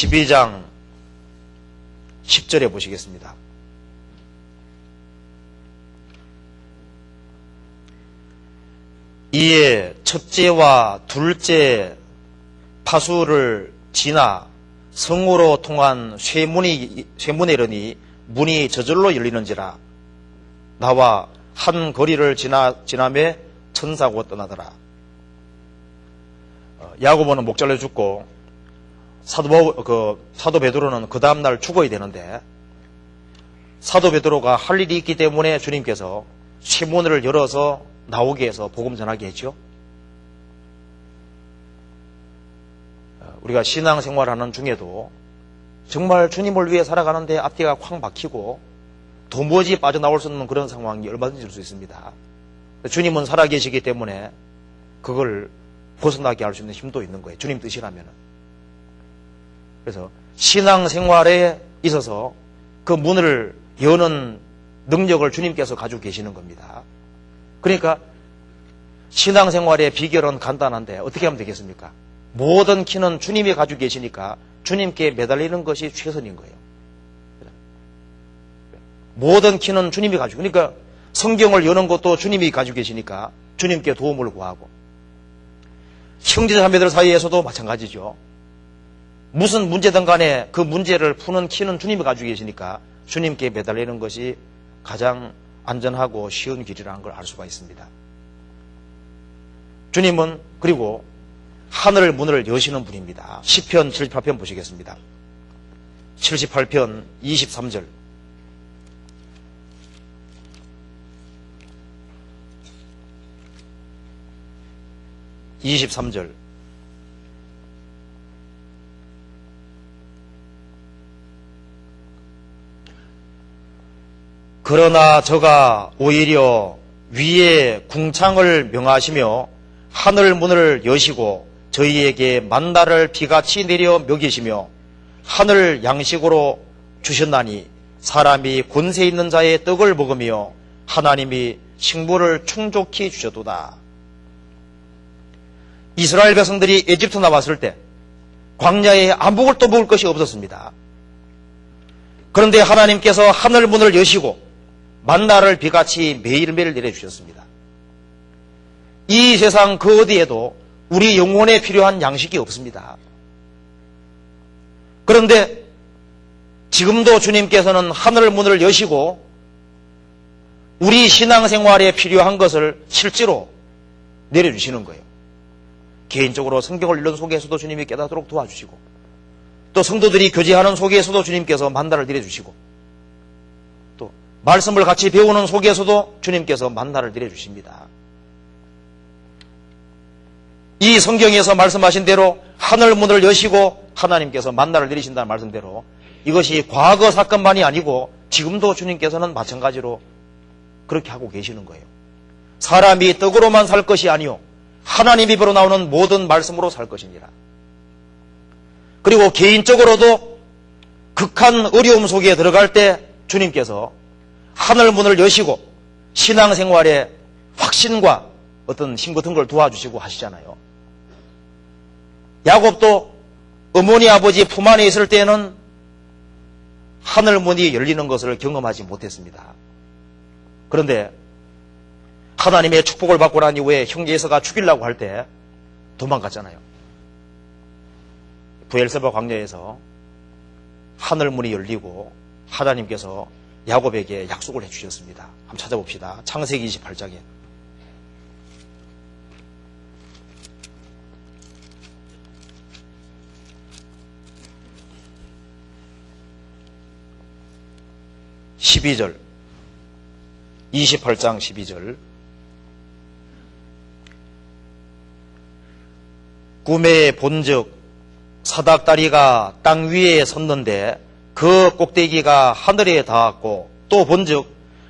12장 10절에 보시겠습니다. 이에 첫째와 둘째 파수를 지나 성으로 통한 쇠문에 이르니 문이 저절로 열리는지라. 나와 한 거리를 지나매 천사고 떠나더라. 야고보는 목잘려 죽고 사도 베드로는 그 다음날 죽어야 되는데, 사도 베드로가 할 일이 있기 때문에 주님께서 쇠문을 열어서 나오게 해서 복음 전하게 했죠. 우리가 신앙생활하는 중에도 정말 주님을 위해 살아가는데 앞뒤가 쾅 막히고 도무지 빠져나올 수 없는 그런 상황이 얼마든지 올 수 있습니다. 주님은 살아계시기 때문에 그걸 벗어나게 할 수 있는 힘도 있는 거예요. 주님 뜻이라면. 그래서 신앙생활에 있어서 그 문을 여는 능력을 주님께서 가지고 계시는 겁니다. 그러니까 신앙생활의 비결은 간단한데 어떻게 하면 되겠습니까? 모든 키는 주님이 가지고 계시니까 주님께 매달리는 것이 최선인 거예요. 모든 키는 주님이 가지고, 그러니까 성경을 여는 것도 주님이 가지고 계시니까 주님께 도움을 구하고, 형제자매들 사이에서도 마찬가지죠. 무슨 문제든 간에 그 문제를 푸는 키는 주님이 가지고 계시니까 주님께 매달리는 것이 가장 안전하고 쉬운 길이라는 걸 알 수가 있습니다. 주님은 그리고 하늘 문을 여시는 분입니다. 시편 78편 보시겠습니다. 78편 23절. 그러나 저가 오히려 위에 궁창을 명하시며 하늘 문을 여시고 저희에게 만나를 비같이 내려 먹이시며 하늘 양식으로 주셨나니 사람이 권세 있는 자의 떡을 먹으며 하나님이 식물을 충족히 주셨도다. 이스라엘 백성들이 에집트 나왔을 때 광야에 아무것도 먹을 것이 없었습니다. 그런데 하나님께서 하늘 문을 여시고 만나를 비같이 매일매일 내려주셨습니다. 이 세상 그 어디에도 우리 영혼에 필요한 양식이 없습니다. 그런데 지금도 주님께서는 하늘 문을 여시고 우리 신앙생활에 필요한 것을 실제로 내려주시는 거예요. 개인적으로 성경을 읽는 속에서도 주님이 깨닫도록 도와주시고, 또 성도들이 교제하는 속에서도 주님께서 만나를 내려주시고, 또 말씀을 같이 배우는 속에서도 주님께서 만나를 내려주십니다. 이 성경에서 말씀하신 대로 하늘 문을 여시고 하나님께서 만나를 내리신다는 말씀대로 이것이 과거 사건만이 아니고 지금도 주님께서는 마찬가지로 그렇게 하고 계시는 거예요. 사람이 떡으로만 살 것이 아니요 하나님 입으로 나오는 모든 말씀으로 살 것이니라. 그리고 개인적으로도 극한 어려움 속에 들어갈 때 주님께서 하늘 문을 여시고 신앙생활의 확신과 어떤 힘 같은 걸 도와주시고 하시잖아요. 야곱도 어머니 아버지 품 안에 있을 때는 하늘 문이 열리는 것을 경험하지 못했습니다. 그런데 하나님의 축복을 받고 난 이후에 형제 에서가 죽이려고 할 때 도망갔잖아요. 브엘세바 광야에서 하늘 문이 열리고 하나님께서 야곱에게 약속을 해주셨습니다. 한번 찾아봅시다. 창세기 28장에. (12절) 28장 12절. 꿈에 본즉 사닥다리가 땅 위에 섰는데 그 꼭대기가 하늘에 닿았고, 또 본즉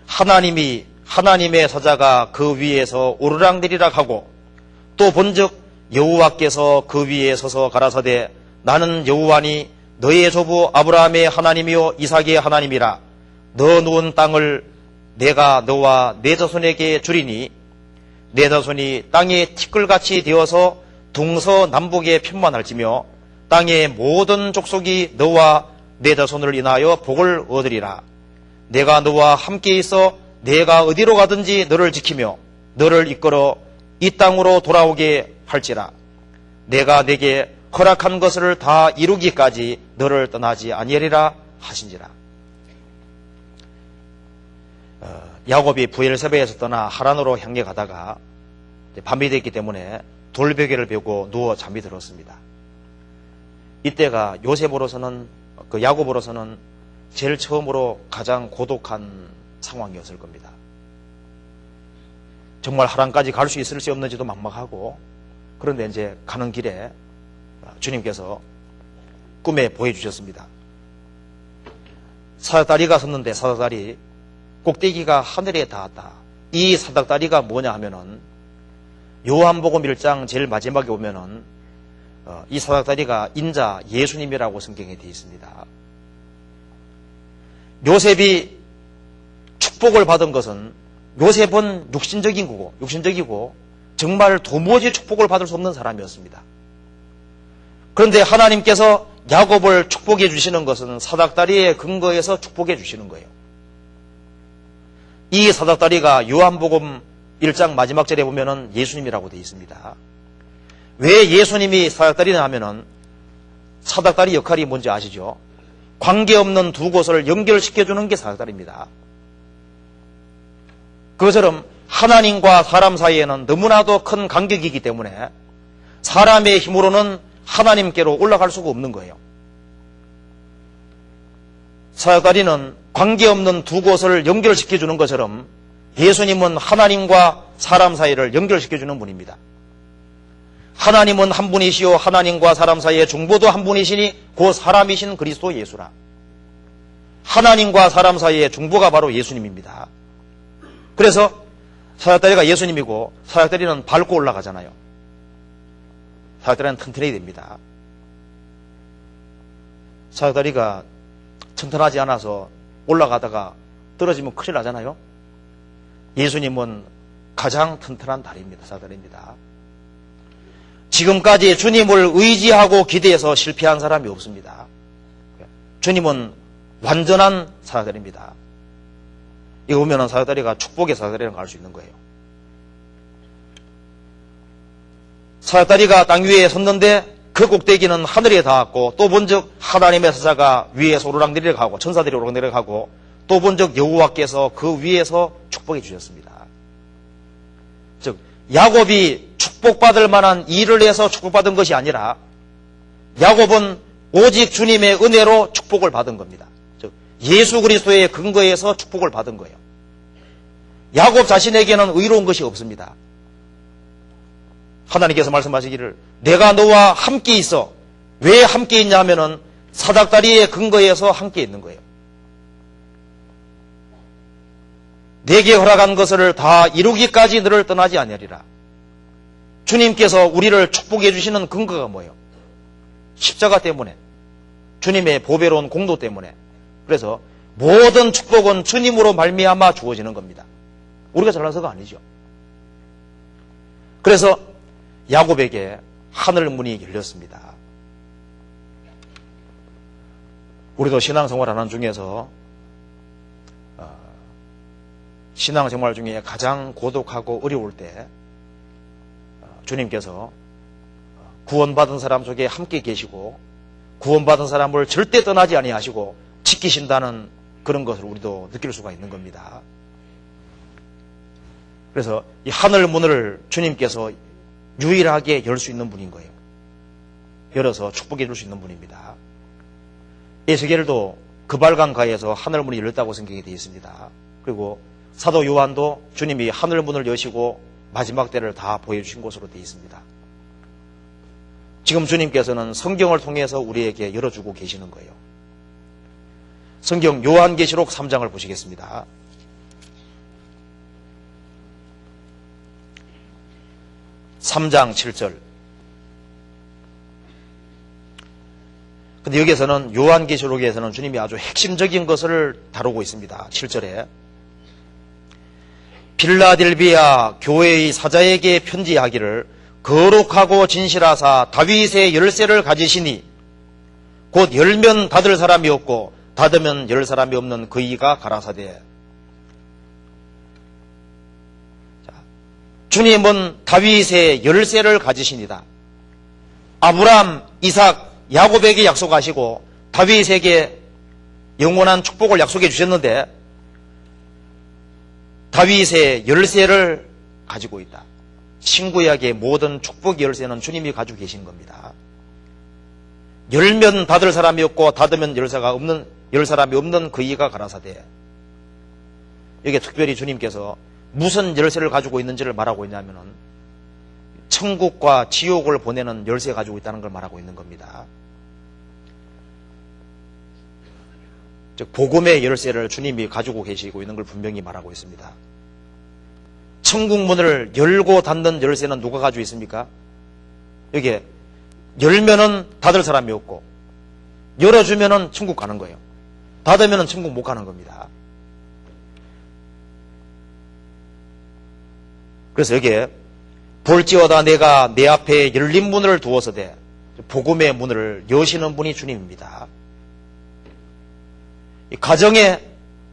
하나님의 사자가 그 위에서 오르락내리락 하고, 또 본즉 여호와께서 그 위에 서서 가라사대 나는 여호와니 너의 조부 아브라함의 하나님이요 이삭의 하나님이라. 너 누운 땅을 내가 너와 내 자손에게 주리니 내 자손이 땅의 티끌같이 되어서 동서남북에 편만할지며 땅의 모든 족속이 너와 내 자손을 인하여 복을 얻으리라. 내가 너와 함께 있어 내가 어디로 가든지 너를 지키며 너를 이끌어 이 땅으로 돌아오게 할지라. 내가 내게 허락한 것을 다 이루기까지 너를 떠나지 아니하리라 하신지라. 야곱이 브엘세바에서 떠나 하란으로 향해 가다가 밤이 됐기 때문에 돌베개를 베고 누워 잠이 들었습니다. 이때가 요셉으로서는, 야곱으로서는 제일 처음으로 가장 고독한 상황이었을 겁니다. 정말 하란까지 갈 수 있을지 없는지도 막막하고, 그런데 이제 가는 길에 주님께서 꿈에 보여주셨습니다. 사닥다리가 섰는데 사닥다리 꼭대기가 하늘에 닿았다. 이 사닥다리가 뭐냐 하면은 요한복음 1장 제일 마지막에 보면은 이 사닥다리가 인자 예수님이라고 성경에 되어 있습니다. 요셉이 축복을 받은 것은 요셉은 육신적이고 정말 도무지 축복을 받을 수 없는 사람이었습니다. 그런데 하나님께서 야곱을 축복해 주시는 것은 사닥다리의 근거에서 축복해 주시는 거예요. 이 사닥다리가 요한복음 1장 마지막 절에 보면은 예수님이라고 되어 있습니다. 왜 예수님이 사닥다리냐 하면은 사닥다리 역할이 뭔지 아시죠? 관계없는 두 곳을 연결시켜주는 게 사닥다리입니다. 그것처럼 하나님과 사람 사이에는 너무나도 큰 간격이기 때문에 사람의 힘으로는 하나님께로 올라갈 수가 없는 거예요. 사닥다리는 관계없는 두 곳을 연결시켜주는 것처럼 예수님은 하나님과 사람 사이를 연결시켜주는 분입니다. 하나님은 한 분이시요 하나님과 사람 사이의 중보도 한 분이시니 그 사람이신 그리스도 예수라. 하나님과 사람 사이의 중보가 바로 예수님입니다. 그래서 사닥다리가 예수님이고 사닥다리는 밟고 올라가잖아요. 사닥다리는 튼튼해야 됩니다. 사닥다리가 튼튼하지 않아서 올라가다가 떨어지면 큰일 나잖아요. 예수님은 가장 튼튼한 다리입니다. 사닥다리입니다. 지금까지 주님을 의지하고 기대해서 실패한 사람이 없습니다. 주님은 완전한 사닥다리입니다. 이거 보면 사닥다리가 축복의 사닥다리라는 걸 알 수 있는 거예요. 사닥다리가 땅 위에 섰는데 그 꼭대기는 하늘에 닿았고 또 본즉 하나님의 사자가 위에서 오르락 내리락하고 천사들이 오르락 내리락하고 또 본즉 여호와께서 그 위에서 축복해 주셨습니다. 즉 야곱이 축복받을 만한 일을 해서 축복받은 것이 아니라 야곱은 오직 주님의 은혜로 축복을 받은 겁니다. 즉 예수 그리스도의 근거에서 축복을 받은 거예요. 야곱 자신에게는 의로운 것이 없습니다. 하나님께서 말씀하시기를 내가 너와 함께 있어. 왜 함께 있냐 하면은 사닥다리의 근거에서 함께 있는 거예요. 내게 허락한 것을 다 이루기까지 너를 떠나지 아니하리라. 주님께서 우리를 축복해 주시는 근거가 뭐예요? 십자가 때문에, 주님의 보배로운 공도 때문에. 그래서 모든 축복은 주님으로 말미암아 주어지는 겁니다. 우리가 잘나서가 아니죠. 그래서 야곱에게 하늘 문이 열렸습니다. 우리도 신앙생활하는 중에서 신앙생활 중에 가장 고독하고 어려울 때 주님께서 구원받은 사람 속에 함께 계시고 구원받은 사람을 절대 떠나지 아니하시고 지키신다는 그런 것을 우리도 느낄 수가 있는 겁니다. 그래서 이 하늘 문을 주님께서 유일하게 열 수 있는 분인 거예요. 열어서 축복해 줄 수 있는 분입니다. 에스겔도 그발강가에서 하늘 문이 열렸다고 성경에 되어 있습니다. 그리고 사도 요한도 주님이 하늘 문을 여시고 마지막 때를 다 보여주신 것으로 되어 있습니다. 지금 주님께서는 성경을 통해서 우리에게 열어주고 계시는 거예요. 성경 요한계시록 3장을 보시겠습니다. 3장 7절. 근데 여기에서는 요한계시록에서는 주님이 아주 핵심적인 것을 다루고 있습니다. 7절에 빌라델비아 교회의 사자에게 편지하기를 거룩하고 진실하사 다윗의 열쇠를 가지시니 곧 열면 닫을 사람이 없고 닫으면 열 사람이 없는 그 이가 가라사대. 주님은 다윗의 열쇠를 가지시니다. 아브람, 이삭, 야곱에게 약속하시고 다윗에게 영원한 축복을 약속해 주셨는데 다윗의 열쇠를 가지고 있다. 신구약의 모든 축복 열쇠는 주님이 가지고 계신 겁니다. 열면 닫을 사람이 없고 닫으면 열 사람이 없는 그 이가 가라사대. 여기에 특별히 주님께서 무슨 열쇠를 가지고 있는지를 말하고 있냐면은 천국과 지옥을 보내는 열쇠 가지고 있다는 걸 말하고 있는 겁니다. 즉 복음의 열쇠를 주님이 가지고 계시고 있는 걸 분명히 말하고 있습니다. 천국 문을 열고 닫는 열쇠는 누가 가지고 있습니까? 여기에 열면은 닫을 사람이 없고 열어주면은 천국 가는 거예요. 닫으면은 천국 못 가는 겁니다. 그래서 여기에 볼지어다 내가 내 앞에 열린 문을 두어서되 복음의 문을 여시는 분이 주님입니다. 이 가정에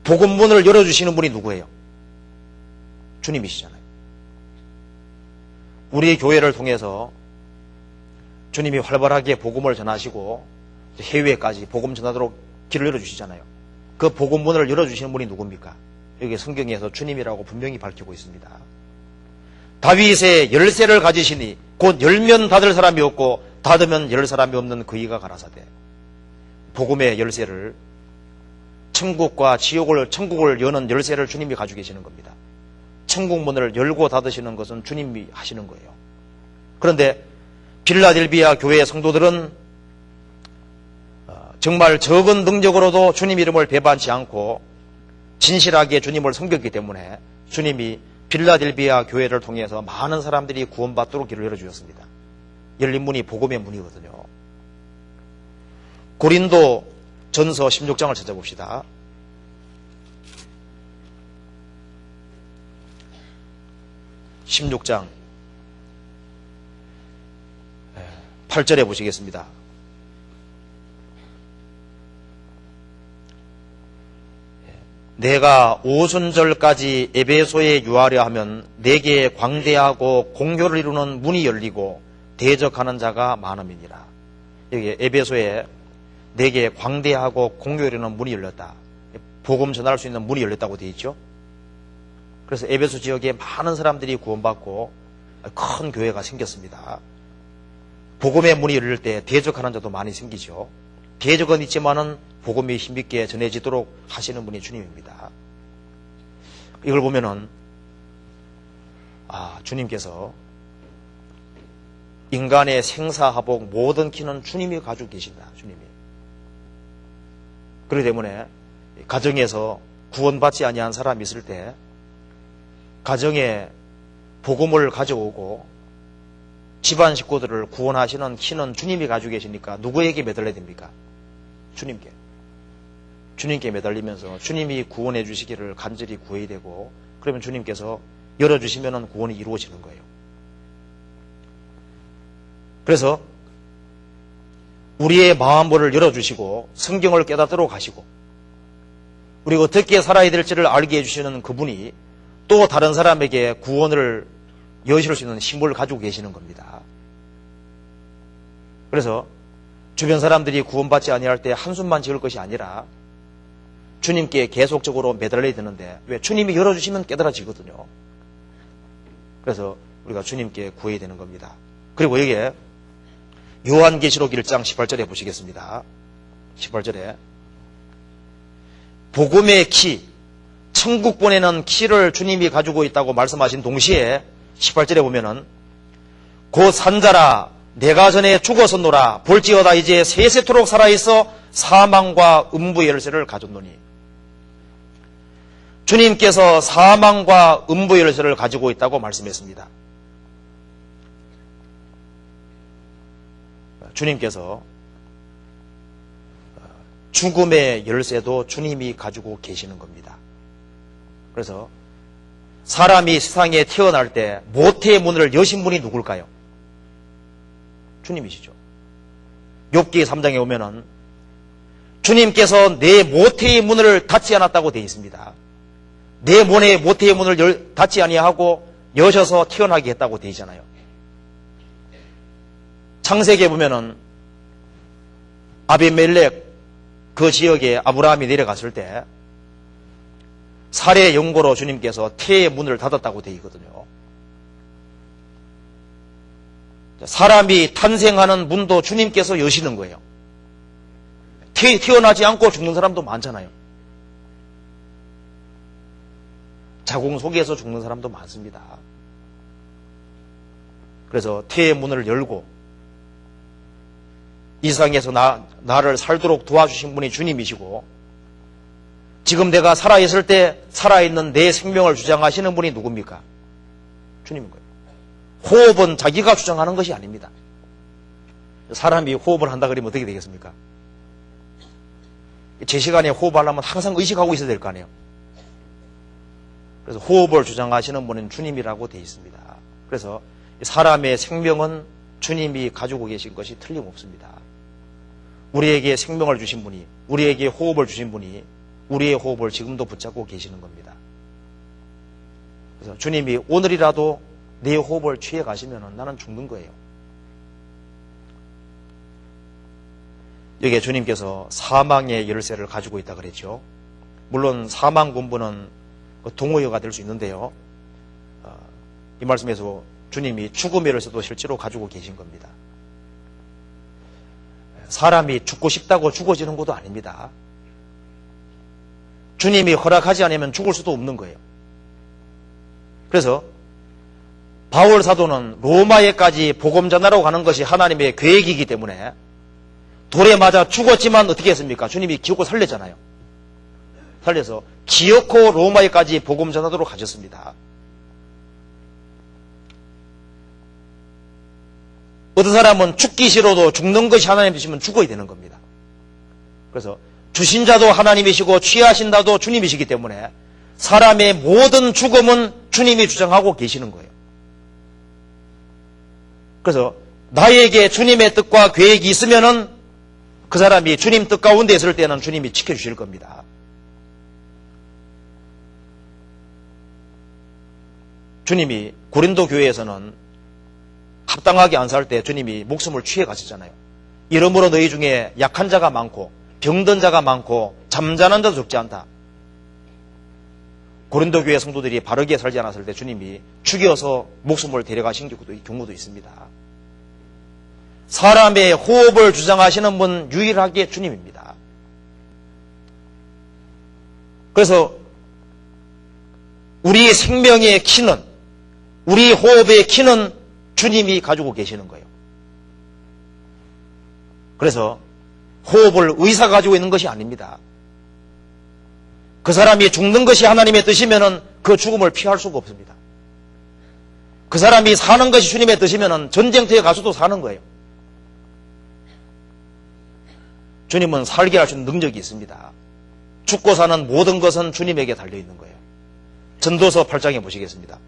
복음 문을 열어주시는 분이 누구예요? 주님이시잖아요. 우리 교회를 통해서 주님이 활발하게 복음을 전하시고 해외까지 복음 전하도록 길을 열어주시잖아요. 그 복음 문을 열어주시는 분이 누굽니까? 여기 성경에서 주님이라고 분명히 밝히고 있습니다. 다윗의 열쇠를 가지시니 곧 열면 닫을 사람이 없고 닫으면 열 사람이 없는 그 이가 가라사대. 복음의 열쇠를 천국과 천국을 여는 열쇠를 주님이 가지고 계시는 겁니다. 천국 문을 열고 닫으시는 것은 주님이 하시는 거예요. 그런데 필라델비아 교회의 성도들은 정말 적은 능력으로도 주님 이름을 배반치 않고 진실하게 주님을 섬겼기 때문에 주님이 필라델비아 교회를 통해서 많은 사람들이 구원받도록 길을 열어주셨습니다. 열린 문이 복음의 문이거든요. 고린도 전서 16장을 찾아봅시다. 16장 8절에 보시겠습니다. 내가 오순절까지 에베소에 유하려 하면 내게 광대하고 공효를 이루는 문이 열리고 대적하는 자가 많음이니라. 여기 에베소에 내게 광대하고 공효를 이루는 문이 열렸다. 복음 전할 수 있는 문이 열렸다고 되어 있죠. 그래서 에베소 지역에 많은 사람들이 구원받고 큰 교회가 생겼습니다. 복음의 문이 열릴 때 대적하는 자도 많이 생기죠. 대적은 있지만은 복음이 힘있게 전해지도록 하시는 분이 주님입니다. 이걸 보면은 주님께서 인간의 생사하복 모든 키는 주님이 가지고 계신다. 주님이. 그렇기 때문에 가정에서 구원받지 아니한 사람이 있을 때 가정에 복음을 가져오고 집안 식구들을 구원하시는 키는 주님이 가지고 계시니까 누구에게 매달려야 됩니까? 주님께. 주님께 매달리면서 주님이 구원해 주시기를 간절히 구해야 되고 그러면 주님께서 열어주시면 구원이 이루어지는 거예요. 그래서 우리의 마음을 열어주시고 성경을 깨닫도록 하시고 우리가 어떻게 살아야 될지를 알게 해주시는 그분이 또 다른 사람에게 구원을 여실 수 있는 힘을 가지고 계시는 겁니다. 그래서 주변 사람들이 구원받지 아니할 때 한숨만 지을 것이 아니라 주님께 계속적으로 매달려야 되는데 왜? 주님이 열어주시면 깨달아지거든요. 그래서 우리가 주님께 구해야 되는 겁니다. 그리고 여기에 요한계시록 1장 18절에 보시겠습니다. 18절에 복음의 키, 천국 보내는 키를 주님이 가지고 있다고 말씀하신 동시에 18절에 보면은 곧 산자라 내가 전에 죽었었노라 볼지어다 이제 세세토록 살아있어 사망과 음부의 열쇠를 가졌노니 주님께서 사망과 음부의 열쇠를 가지고 있다고 말씀했습니다. 주님께서 죽음의 열쇠도 주님이 가지고 계시는 겁니다. 그래서 사람이 세상에 태어날 때 모태의 문을 여신 분이 누굴까요? 주님이시죠. 욥기 3장에 보면은 주님께서 내 모태의 문을 닫지 않았다고 되어 있습니다. 내 모태의 문을 닫지 아니하고 여셔서 태어나게 했다고 되어 있잖아요. 창세기에 보면은 아비멜렉 그 지역에 아브라함이 내려갔을 때 살해 영고로 주님께서 태의 문을 닫았다고 되어 있거든요. 사람이 탄생하는 문도 주님께서 여시는 거예요. 태어나지 않고 죽는 사람도 많잖아요. 자궁 속에서 죽는 사람도 많습니다. 그래서 태의 문을 열고 이 세상에서 나를 살도록 도와주신 분이 주님이시고, 지금 내가 살아있을 때 살아있는 내 생명을 주장하시는 분이 누굽니까? 주님인 거예요. 호흡은 자기가 주장하는 것이 아닙니다. 사람이 호흡을 한다 그러면 어떻게 되겠습니까? 제 시간에 호흡하려면 항상 의식하고 있어야 될 거 아니에요. 그래서 호흡을 주장하시는 분은 주님이라고 되어 있습니다. 그래서 사람의 생명은 주님이 가지고 계신 것이 틀림없습니다. 우리에게 생명을 주신 분이, 우리에게 호흡을 주신 분이 우리의 호흡을 지금도 붙잡고 계시는 겁니다. 그래서 주님이 오늘이라도 내 호흡을 취해 가시면 나는 죽는 거예요. 여기에 주님께서 사망의 열쇠를 가지고 있다 그랬죠. 물론 사망 군부는 동호여가 될 수 있는데요. 이 말씀에서 주님이 죽음의 열쇠도 실제로 가지고 계신 겁니다. 사람이 죽고 싶다고 죽어지는 것도 아닙니다. 주님이 허락하지 않으면 죽을 수도 없는 거예요. 그래서 바울 사도는 로마에까지 복음 전하러 가는 것이 하나님의 계획이기 때문에 돌에 맞아 죽었지만 어떻게 했습니까? 주님이 기어코 살렸잖아요. 살려서 기어코 로마에까지 복음 전하도록 하셨습니다. 어떤 사람은 죽기 싫어도 죽는 것이 하나님 주시면 죽어야 되는 겁니다. 그래서 주신 자도 하나님이시고 취하신 자도 주님이시기 때문에 사람의 모든 죽음은 주님이 주장하고 계시는 거예요. 그래서 나에게 주님의 뜻과 계획이 있으면은 그 사람이 주님 뜻 가운데 있을 때는 주님이 지켜주실 겁니다. 주님이 고린도 교회에서는 합당하게 안 살 때 주님이 목숨을 취해 가셨잖아요. 이러므로 너희 중에 약한 자가 많고 병든 자가 많고 잠자는 자도 적지 않다. 고린도 교회 성도들이 바르게 살지 않았을 때 주님이 죽여서 목숨을 데려가신 경우도 있습니다. 사람의 호흡을 주장하시는 분 유일하게 주님입니다. 그래서 우리의 생명의 키는, 우리 호흡의 키는 주님이 가지고 계시는 거예요. 그래서 호흡을 의사가 가지고 있는 것이 아닙니다. 그 사람이 죽는 것이 하나님의 뜻이면은 그 죽음을 피할 수가 없습니다. 그 사람이 사는 것이 주님의 뜻이면은 전쟁터에 가서도 사는 거예요. 주님은 살게 할 수 있는 능력이 있습니다. 죽고 사는 모든 것은 주님에게 달려있는 거예요. 전도서 8장에 보시겠습니다.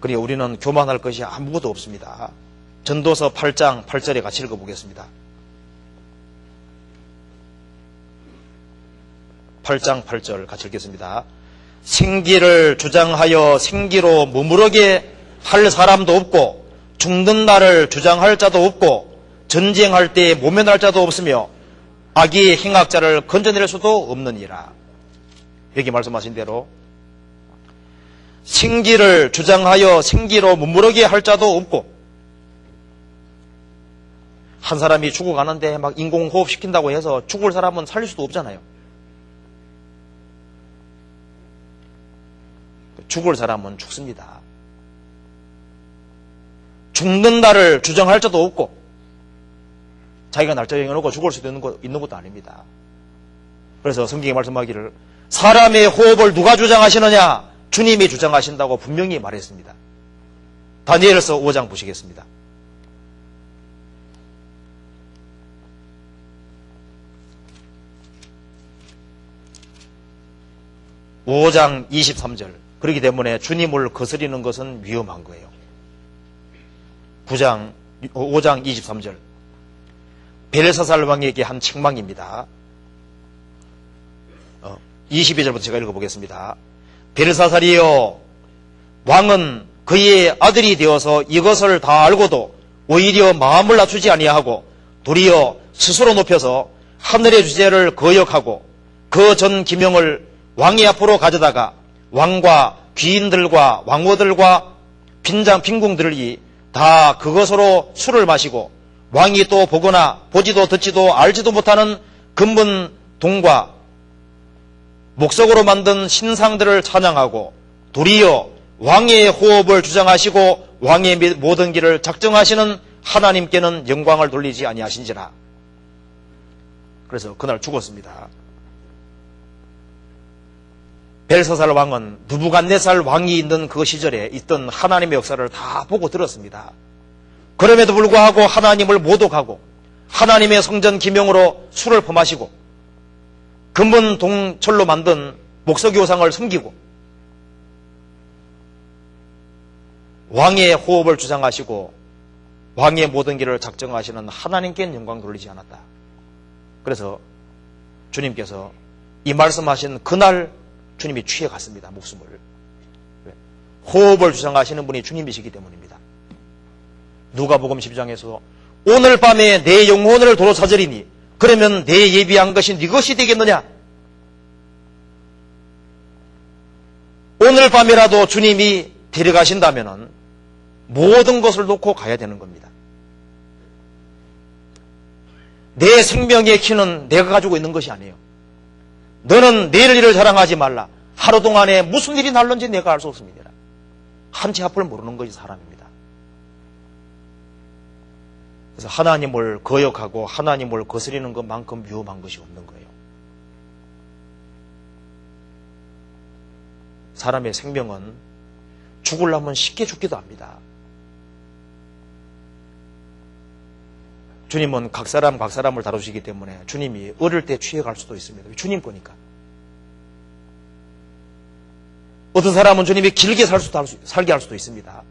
그러니 우리는 교만할 것이 아무것도 없습니다. 전도서 8장 8절에 같이 읽어보겠습니다. 8장 8절 같이 읽겠습니다. 생기를 주장하여 생기로 머무르게 할 사람도 없고 죽는 날을 주장할 자도 없고 전쟁할 때 모면할 자도 없으며 악의 행악자를 건져낼 수도 없느니라. 여기 말씀하신 대로 생기를 주장하여 생기로 머무르게 할 자도 없고, 한 사람이 죽어가는데 막 인공호흡 시킨다고 해서 죽을 사람은 살릴 수도 없잖아요. 죽을 사람은 죽습니다. 죽는 날을 주장할 자도 없고 자기가 날짜 정해놓고 죽을 수도 있는 것도 아닙니다. 그래서 성경이 말씀하기를 사람의 호흡을 누가 주장하시느냐? 주님이 주장하신다고 분명히 말했습니다. 다니엘서 5장 보시겠습니다. 5장 23절. 그렇기 때문에 주님을 거스리는 것은 위험한 거예요. 9장 5장 23절. 벨사살 왕에게 한 책망입니다. 22절부터 제가 읽어보겠습니다. 벨사살이여, 왕은 그의 아들이 되어서 이것을 다 알고도 오히려 마음을 낮추지 아니하고 도리어 스스로 높여서 하늘의 주제를 거역하고 그 전 기명을 왕의 앞으로 가져다가 왕과 귀인들과 왕후들과 빈궁들이 다 그것으로 술을 마시고 왕이 또 보거나 보지도 듣지도 알지도 못하는 금문 동과 목석으로 만든 신상들을 찬양하고 도리어 왕의 호흡을 주장하시고 왕의 모든 길을 작정하시는 하나님께는 영광을 돌리지 아니하신지라. 그래서 그날 죽었습니다. 벨사살 왕은 느부갓네살 왕이 있는 그 시절에 있던 하나님의 역사를 다 보고 들었습니다. 그럼에도 불구하고 하나님을 모독하고 하나님의 성전 기명으로 술을 퍼마시고 금문 동철로 만든 목석이 우상을 섬기고 왕의 호흡을 주장하시고 왕의 모든 길을 작정하시는 하나님께는 영광 돌리지 않았다. 그래서 주님께서 이 말씀하신 그날 주님이 취해갔습니다. 목숨을. 호흡을 주장하시는 분이 주님이시기 때문입니다. 누가복음 12장에서 오늘 밤에 내 영혼을 도로 찾으리니 그러면 내 예비한 것이 네 것이 되겠느냐? 오늘 밤이라도 주님이 데려가신다면 모든 것을 놓고 가야 되는 겁니다. 내 생명의 키는 내가 가지고 있는 것이 아니에요. 너는 내일 일을 자랑하지 말라. 하루 동안에 무슨 일이 날는지 내가 알 수 없습니다. 한치 앞을 모르는 것이 사람입니다. 그래서 하나님을 거역하고 하나님을 거스리는 것만큼 위험한 것이 없는 거예요. 사람의 생명은 죽으려면 쉽게 죽기도 합니다. 주님은 각 사람을 다루시기 때문에 주님이 어릴 때 취해갈 수도 있습니다. 주님 거니까. 어떤 사람은 주님이 길게 살게 할 수도 있습니다.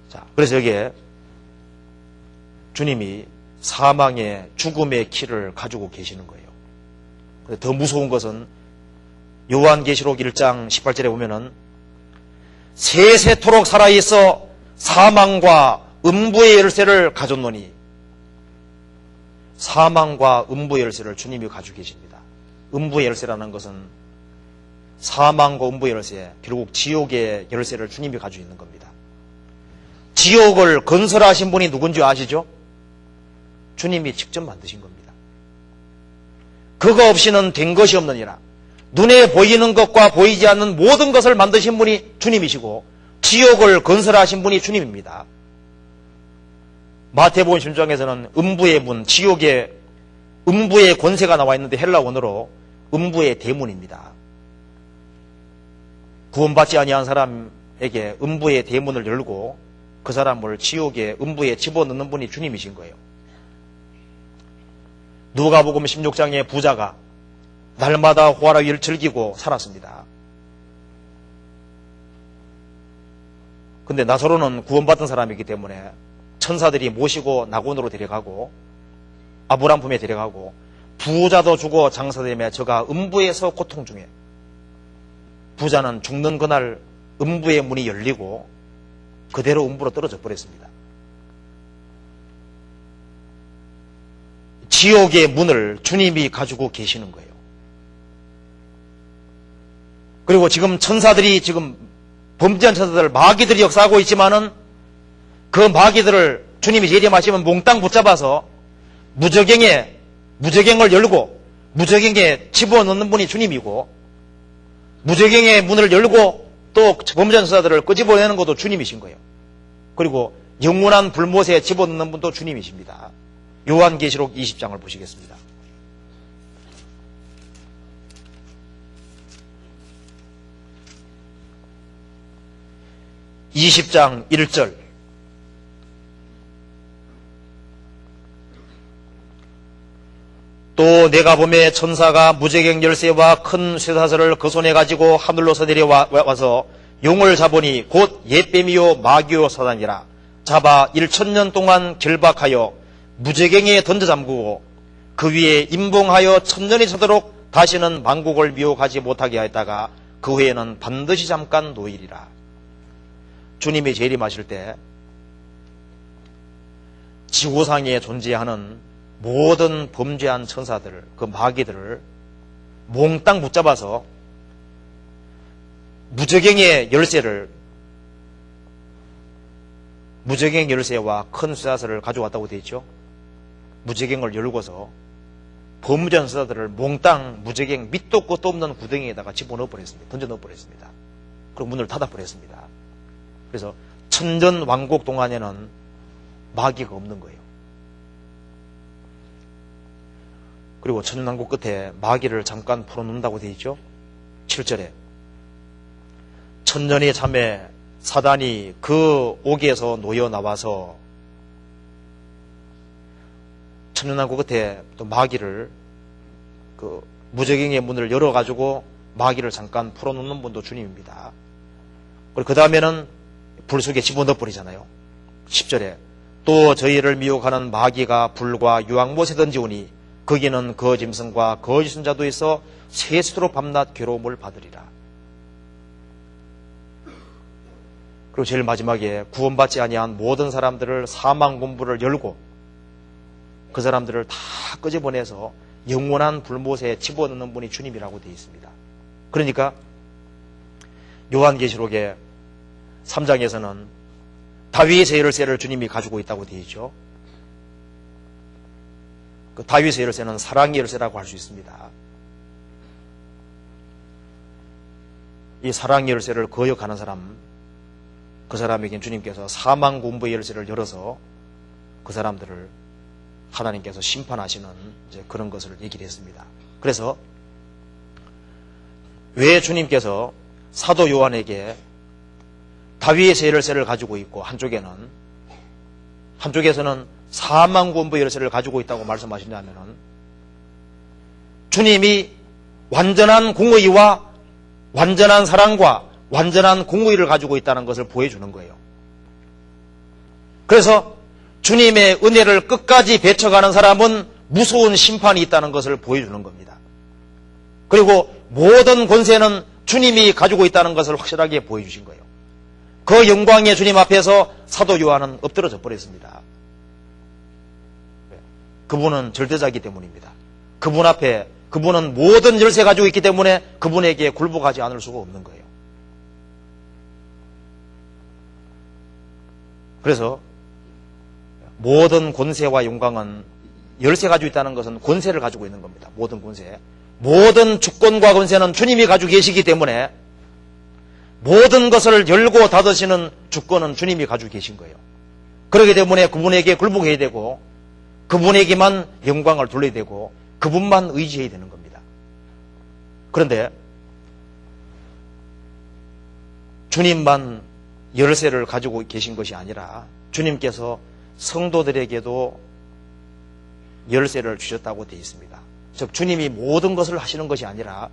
자, 그래서 여기에 주님이 사망의 죽음의 키를 가지고 계시는 거예요. 더 무서운 것은 요한계시록 1장 18절에 보면은 세세토록 살아있어 사망과 음부의 열쇠를 가졌노니, 사망과 음부의 열쇠를 주님이 가지고 계십니다. 음부의 열쇠라는 것은 사망과 음부의 열쇠, 결국 지옥의 열쇠를 주님이 가지고 있는 겁니다. 지옥을 건설하신 분이 누군지 아시죠? 주님이 직접 만드신 겁니다. 그거 없이는 된 것이 없느니라. 눈에 보이는 것과 보이지 않는 모든 것을 만드신 분이 주님이시고 지옥을 건설하신 분이 주님입니다. 마태복음 10장에서는 음부의 문, 지옥의 음부의 권세가 나와 있는데 헬라 원어로 음부의 대문입니다. 구원받지 아니한 사람에게 음부의 대문을 열고 그 사람을 지옥의 음부에 집어넣는 분이 주님이신 거예요. 누가복음 16장의 부자가 날마다 호화를 즐기고 살았습니다. 근데 나사로는 구원받은 사람이기 때문에 천사들이 모시고 낙원으로 데려가고 아브람 품에 데려가고 부자도 주고 장사되며 저가 음부에서 고통 중에, 부자는 죽는 그날 음부의 문이 열리고 그대로 음부로 떨어져 버렸습니다. 지옥의 문을 주님이 가지고 계시는 거예요. 그리고 지금 천사들이 지금 범죄한 천사들, 마귀들이 역사하고 있지만은 그 마귀들을 주님이 예림하시면 몽땅 붙잡아서 무저갱을 열고 무저갱에 집어넣는 분이 주님이고, 무저갱의 문을 열고 또 범죄한 천사들을 끄집어내는 것도 주님이신 거예요. 그리고 영원한 불못에 집어넣는 분도 주님이십니다. 요한계시록 20장을 보시겠습니다. (20장) 1절. 또 내가 보매 천사가 무저갱 열쇠와 큰 쇠사슬을 그 손에 가지고 하늘로서 내려와서 용을 잡으니 곧 옛뱀이요 마귀요 사단이라. 잡아 1000년 동안 결박하여 무저갱에 던져 잠그고 그 위에 임봉하여 1000년이 차도록 다시는 만국을 미혹하지 못하게 하였다가 그 후에는 반드시 잠깐 놓이리라. 주님이 재림하실 때 지구상에 존재하는 모든 범죄한 천사들, 그 마귀들을 몽땅 붙잡아서 무저갱의 열쇠와 큰 쇠사슬을 가져왔다고 되어 있죠. 무저갱을 열고서 범죄한 천사들을 몽땅 무저갱 밑도 끝도 없는 구덩이에다가 집어넣어 버렸습니다. 던져 넣어 버렸습니다. 그리고 문을 닫아 버렸습니다. 그래서 천전왕국 동안에는 마귀가 없는 거예요. 그리고 천전왕국 끝에 마귀를 잠깐 풀어놓는다고 되어 있죠. 7절에 천년이 참에 사단이 그 옥에서 놓여 나와서 천년왕국 끝에 또 마귀를 그 무저갱의 문을 열어가지고 마귀를 잠깐 풀어놓는 분도 주님입니다. 그리고 그 다음에는 불 속에 집어넣어 버리잖아요. 10절에 또 저희를 미혹하는 마귀가 불과 유황못에 던지오니 거기는 그 짐승과 거짓 선자도 있어 세수로 밤낮 괴로움을 받으리라. 그리고 제일 마지막에 구원받지 아니한 모든 사람들을 사망 공부를 열고 그 사람들을 다 끄집어내서 영원한 불못에 집어넣는 분이 주님이라고 되어 있습니다. 그러니까 요한계시록의 3장에서는 다윗의 열쇠를 주님이 가지고 있다고 되어 있죠. 그 다윗의 열쇠는 사랑의 열쇠라고 할 수 있습니다. 이 사랑의 열쇠를 거역하는 사람, 그 사람에겐 주님께서 사망 공부의 열쇠를 열어서 그 사람들을 하나님께서 심판하시는 이제 그런 것을 얘기를 했습니다. 그래서 왜 주님께서 사도 요한에게 다윗의 열쇠를 가지고 있고 한쪽에서는 사망 공부의 열쇠를 가지고 있다고 말씀하시냐면은 주님이 완전한 공의와 완전한 사랑과 완전한 공의를 가지고 있다는 것을 보여주는 거예요. 그래서 주님의 은혜를 끝까지 배쳐가는 사람은 무서운 심판이 있다는 것을 보여주는 겁니다. 그리고 모든 권세는 주님이 가지고 있다는 것을 확실하게 보여주신 거예요. 그 영광의 주님 앞에서 사도 요한은 엎드러져 버렸습니다. 그분은 절대자이기 때문입니다. 그분 앞에 그분은 모든 열쇠 가지고 있기 때문에 그분에게 굴복하지 않을 수가 없는 거예요. 그래서 모든 권세와 영광은 열쇠 가지고 있다는 것은 권세를 가지고 있는 겁니다. 모든 권세. 모든 주권과 권세는 주님이 가지고 계시기 때문에 모든 것을 열고 닫으시는 주권은 주님이 가지고 계신 거예요. 그렇기 때문에 그분에게 굴복해야 되고 그분에게만 영광을 돌려야 되고 그분만 의지해야 되는 겁니다. 그런데 주님만 열쇠를 가지고 계신 것이 아니라 주님께서 성도들에게도 열쇠를 주셨다고 되어 있습니다. 즉 주님이 모든 것을 하시는 것이 아니라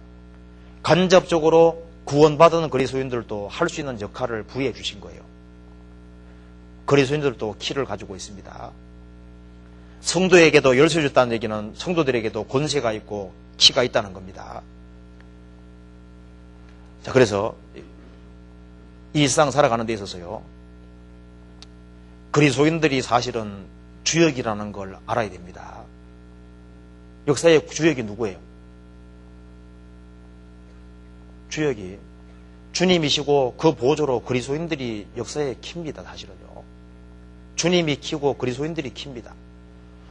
간접적으로 구원받은 그리스도인들도 할 수 있는 역할을 부여해 주신 거예요. 그리스도인들도 키를 가지고 있습니다. 성도에게도 열쇠 줬다는 얘기는 성도들에게도 권세가 있고 키가 있다는 겁니다. 자, 그래서 이 세상 살아가는 데 있어서요, 그리스도인들이 사실은 주역이라는 걸 알아야 됩니다. 역사의 주역이 누구예요? 주역이 주님이시고 그 보조로 그리스도인들이 역사의 키입니다. 사실은요. 주님이 키고 그리스도인들이 키입니다.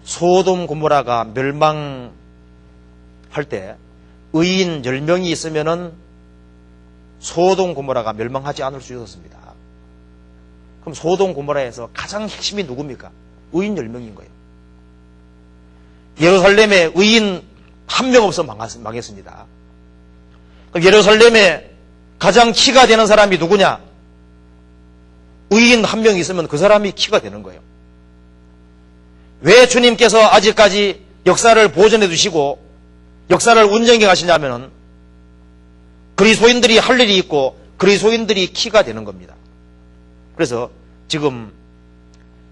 소돔 고모라가 멸망할 때 의인 10명이 있으면은 소돔 고모라가 멸망하지 않을 수 있었습니다. 그럼 소돔 고모라에서 가장 핵심이 누굽니까? 의인 10명인 거예요. 예루살렘에 의인 한 명 없어 망했습니다. 그럼 예루살렘에 가장 키가 되는 사람이 누구냐? 의인 한 명 있으면 그 사람이 키가 되는 거예요. 왜 주님께서 아직까지 역사를 보존해 두시고 역사를 운영해 가시냐면은 그리스도인들이 할 일이 있고 그리스도인들이 키가 되는 겁니다. 그래서 지금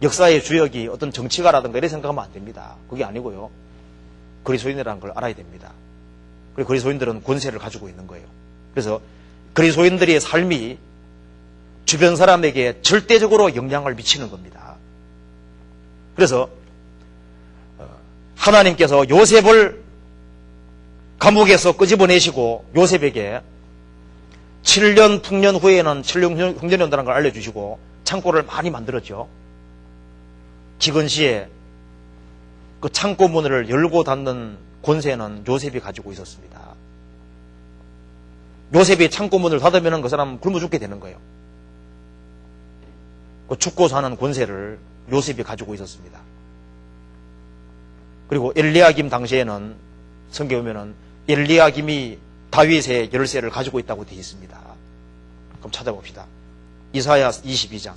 역사의 주역이 어떤 정치가라든가 이렇게 생각하면 안 됩니다. 그게 아니고요. 그리스도인이라는 걸 알아야 됩니다. 그리고 그리스도인들은 권세를 가지고 있는 거예요. 그래서 그리스도인들의 삶이 주변 사람에게 절대적으로 영향을 미치는 겁니다. 그래서 하나님께서 요셉을 감옥에서 끄집어내시고 요셉에게 7년 풍년 후에는 7년 흉년이 온다는 걸 알려주시고 창고를 많이 만들었죠. 기근시에 그 창고 문을 열고 닫는 권세는 요셉이 가지고 있었습니다. 요셉이 창고 문을 닫으면 그 사람은 굶어 죽게 되는 거예요. 그 죽고 사는 권세를 요셉이 가지고 있었습니다. 그리고 엘리야김 당시에는 성경에 보면은 엘리야김이 다윗의 열쇠를 가지고 있다고 되어 있습니다. 그럼 찾아봅시다. 이사야 22장.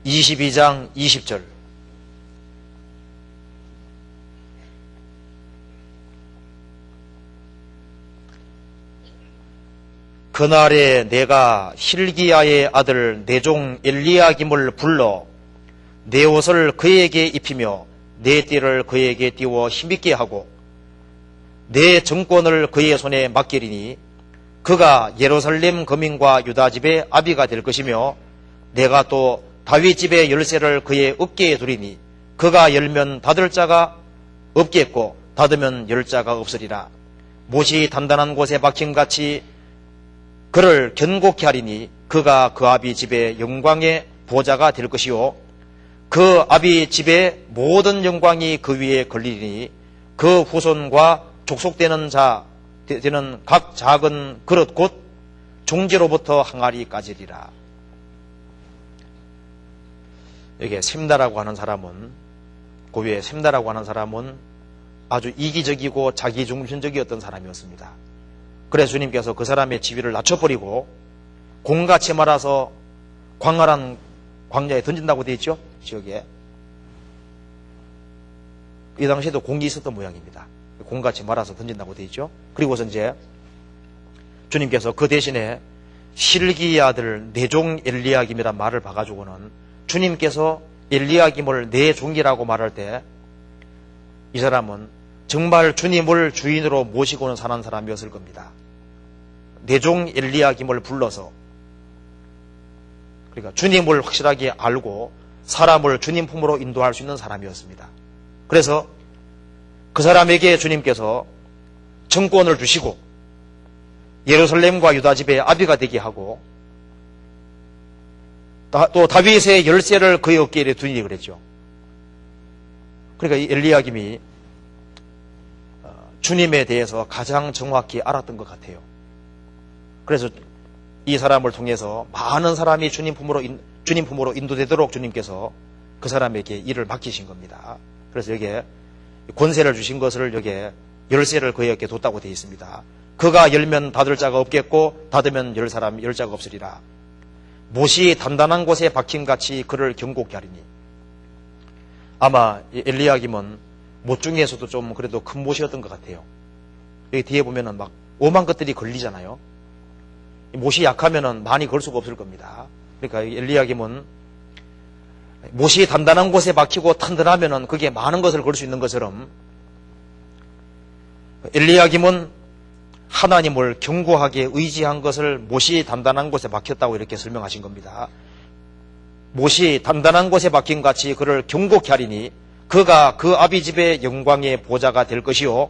(22장) 20절. 그날에 내가 힐기야의 아들 내 종 엘리야김을 불러 내 옷을 그에게 입히며 내 띠를 그에게 띄워 힘있게 하고 내 정권을 그의 손에 맡기리니 그가 예루살렘 거민과 유다 집의 아비가 될 것이며 내가 또 다윗 집의 열쇠를 그의 어깨에 두리니 그가 열면 닫을 자가 없겠고 닫으면 열 자가 없으리라. 못이 단단한 곳에 박힘같이 그를 견고케 하리니 그가 그 아비 집의 영광의 보좌가 될 것이요 그 아비 집의 모든 영광이 그 위에 걸리리니 그 후손과 족속되는 되는 각 작은 그릇 곧 종지로부터 항아리까지리라. 여기에 셈다라고 하는 사람은 그 위에 셈다라고 하는 사람은 아주 이기적이고 자기중심적이었던 사람이었습니다. 그래서 주님께서 그 사람의 지위를 낮춰버리고 공같이 말아서 광활한 광야에 던진다고 되어 있죠. 지역에 이 당시에도 공이 있었던 모양입니다. 공같이 말아서 던진다고 되어 있죠. 그리고서 이제 주님께서 그 대신에 실기의 아들 내 종 엘리야김이란 말을 봐가지고는 주님께서 엘리야김을 내 종이라고 말할 때 이 사람은 정말 주님을 주인으로 모시고는 사는 사람이었을 겁니다. 내 종 엘리야김을 불러서 그러니까 주님을 확실하게 알고 사람을 주님 품으로 인도할 수 있는 사람이었습니다. 그래서 그 사람에게 주님께서 정권을 주시고 예루살렘과 유다 집의 아비가 되게 하고 또 다윗의 열쇠를 그의 어깨에 두니 그랬죠. 그러니까 이 엘리야김이 주님에 대해서 가장 정확히 알았던 것 같아요. 그래서 이 사람을 통해서 많은 사람이 주님 품으로 인도되도록 주님께서 그 사람에게 일을 맡기신 겁니다. 그래서 여기에 권세를 주신 것을 여기에 열쇠를 그의 어깨에 뒀다고 되어 있습니다. 그가 열면 닫을 자가 없겠고 닫으면 열 자가 없으리라. 못이 단단한 곳에 박힘같이 그를 견고케 하리니. 아마 엘리야김은 못 중에서도 좀 그래도 큰 못이었던 것 같아요. 여기 뒤에 보면은 막 오만 것들이 걸리잖아요. 못이 약하면은 많이 걸 수가 없을 겁니다. 그러니까 엘리야김은 못이 단단한 곳에 박히고 탄탄하면은 그게 많은 것을 걸 수 있는 것처럼 엘리야김은 하나님을 견고하게 의지한 것을 못이 단단한 곳에 박혔다고 이렇게 설명하신 겁니다. 못이 단단한 곳에 박힌 같이 그를 견고케 하리니 그가 그 아비 집의 영광의 보좌가 될 것이요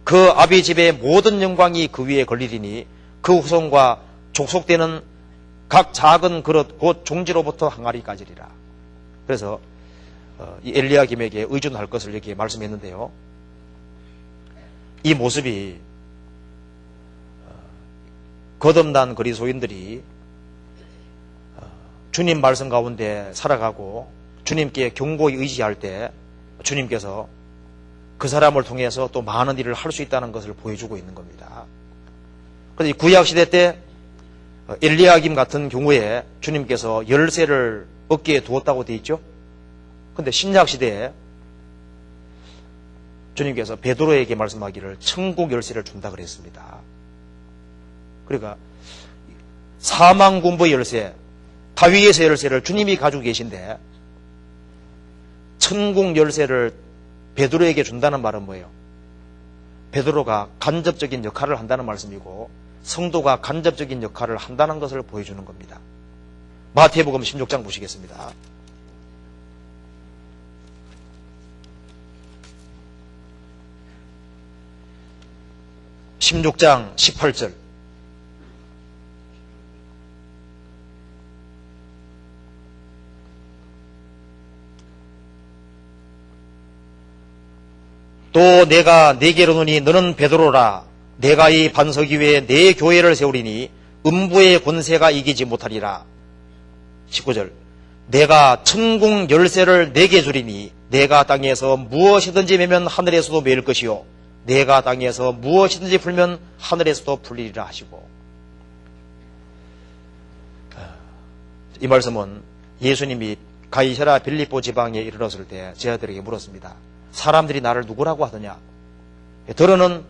그 아비 집의 모든 영광이 그 위에 걸리리니 그 후손과 족속되는 각 작은 그릇 곧 종지로부터 항아리까지리라. 그래서 이 엘리야김에게 의존할 것을 여기에 말씀했는데요. 이 모습이 거듭난 그리스도인들이 주님 말씀 가운데 살아가고 주님께 견고히 의지할 때 주님께서 그 사람을 통해서 또 많은 일을 할 수 있다는 것을 보여주고 있는 겁니다. 그래서 구약시대 때 엘리야김 같은 경우에 주님께서 열쇠를 어깨에 두었다고 되어 있죠. 그런데 신약시대에 주님께서 베드로에게 말씀하기를 천국 열쇠를 준다 그랬습니다. 그러니까 사망 군부의 열쇠, 다윗의 열쇠를 주님이 가지고 계신데 천국 열쇠를 베드로에게 준다는 말은 뭐예요? 베드로가 간접적인 역할을 한다는 말씀이고 성도가 간접적인 역할을 한다는 것을 보여주는 겁니다. 마태복음 16장 보시겠습니다. (16장 18절) 또 내가 네게 이르노니 너는 베드로라. 내가 이 반석 위에 내 교회를 세우리니 음부의 권세가 이기지 못하리라. 19절 내가 천국 열쇠를 내게 주리니 내가 땅에서 무엇이든지 매면 하늘에서도 매일 것이요 내가 땅에서 무엇이든지 풀면 하늘에서도 풀리리라 하시고, 이 말씀은 예수님이 가이사랴 빌립보 지방에 이르렀을 때 제자들에게 물었습니다. 사람들이 나를 누구라고 하더냐? 더러는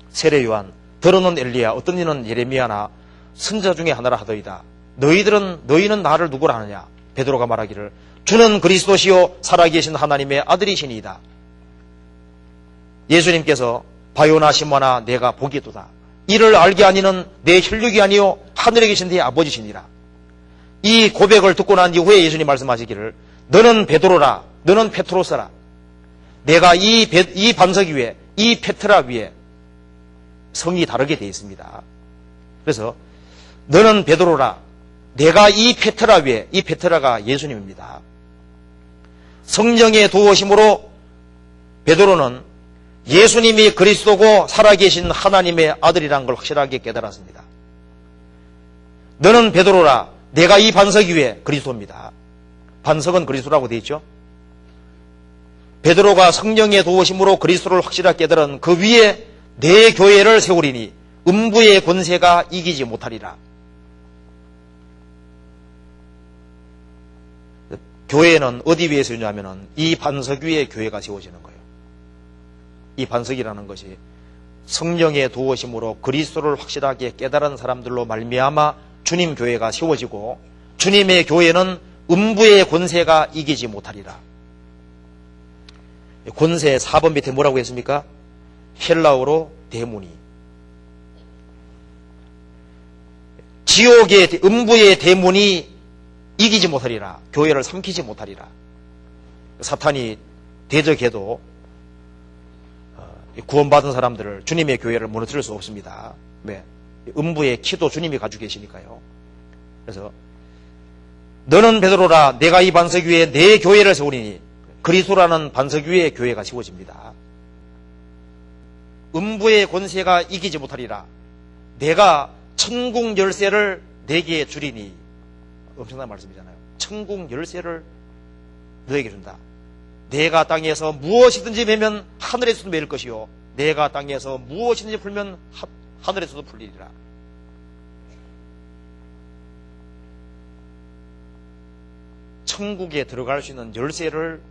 세례 요한, 더러는 엘리야, 어떤 이는 예레미야나 선지자 중에 하나라 하더이다. 너희는 나를 누구라 하느냐? 베드로가 말하기를 주는 그리스도시요 살아계신 하나님의 아들이시니이다. 예수님께서 바요나 시모나 내가 보기도다. 이를 알게 아니는 내 혈육이 아니요 하늘에 계신 네 아버지시니라. 이 고백을 듣고 난 이후에 예수님 말씀하시기를 너는 베드로라, 너는 페트로스라. 내가 이 반석 위에, 이 페트라 위에 성이 다르게 되어 있습니다. 그래서 너는 베드로라, 내가 이 페트라 위에, 이 페트라가 예수님입니다. 성령의 도우심으로 베드로는 예수님이 그리스도고 살아계신 하나님의 아들이라는 걸 확실하게 깨달았습니다. 너는 베드로라, 내가 이 반석 위에 그리스도입니다. 반석은 그리스도라고 되어 있죠. 베드로가 성령의 도우심으로 그리스도를 확실하게 깨달은 그 위에 내 교회를 세우리니 음부의 권세가 이기지 못하리라. 교회는 어디 위에 세우냐면은 이 반석 위에 교회가 세워지는 거예요. 이 반석이라는 것이 성령의 도우심으로 그리스도를 확실하게 깨달은 사람들로 말미암아 주님 교회가 세워지고 주님의 교회는 음부의 권세가 이기지 못하리라. 권세 4번 밑에 뭐라고 했습니까? 헬라어로 데모니. 지옥의 음부의 데몬이 이기지 못하리라. 교회를 삼키지 못하리라. 사탄이 대적해도 구원받은 사람들을 주님의 교회를 무너뜨릴 수 없습니다. 왜? 음부의 키도 주님이 가지고 계시니까요. 그래서 너는 베드로라, 내가 이 반석 위에 내 교회를 세우리니 그리스도라는 반석 위에 교회가 세워집니다. 음부의 권세가 이기지 못하리라. 내가 천국 열쇠를 내게 주리니. 엄청난 말씀이잖아요. 천국 열쇠를 너에게 준다. 내가 땅에서 무엇이든지 매면 하늘에서도 매일 것이요 내가 땅에서 무엇이든지 풀면 하늘에서도 풀리리라. 천국에 들어갈 수 있는 열쇠를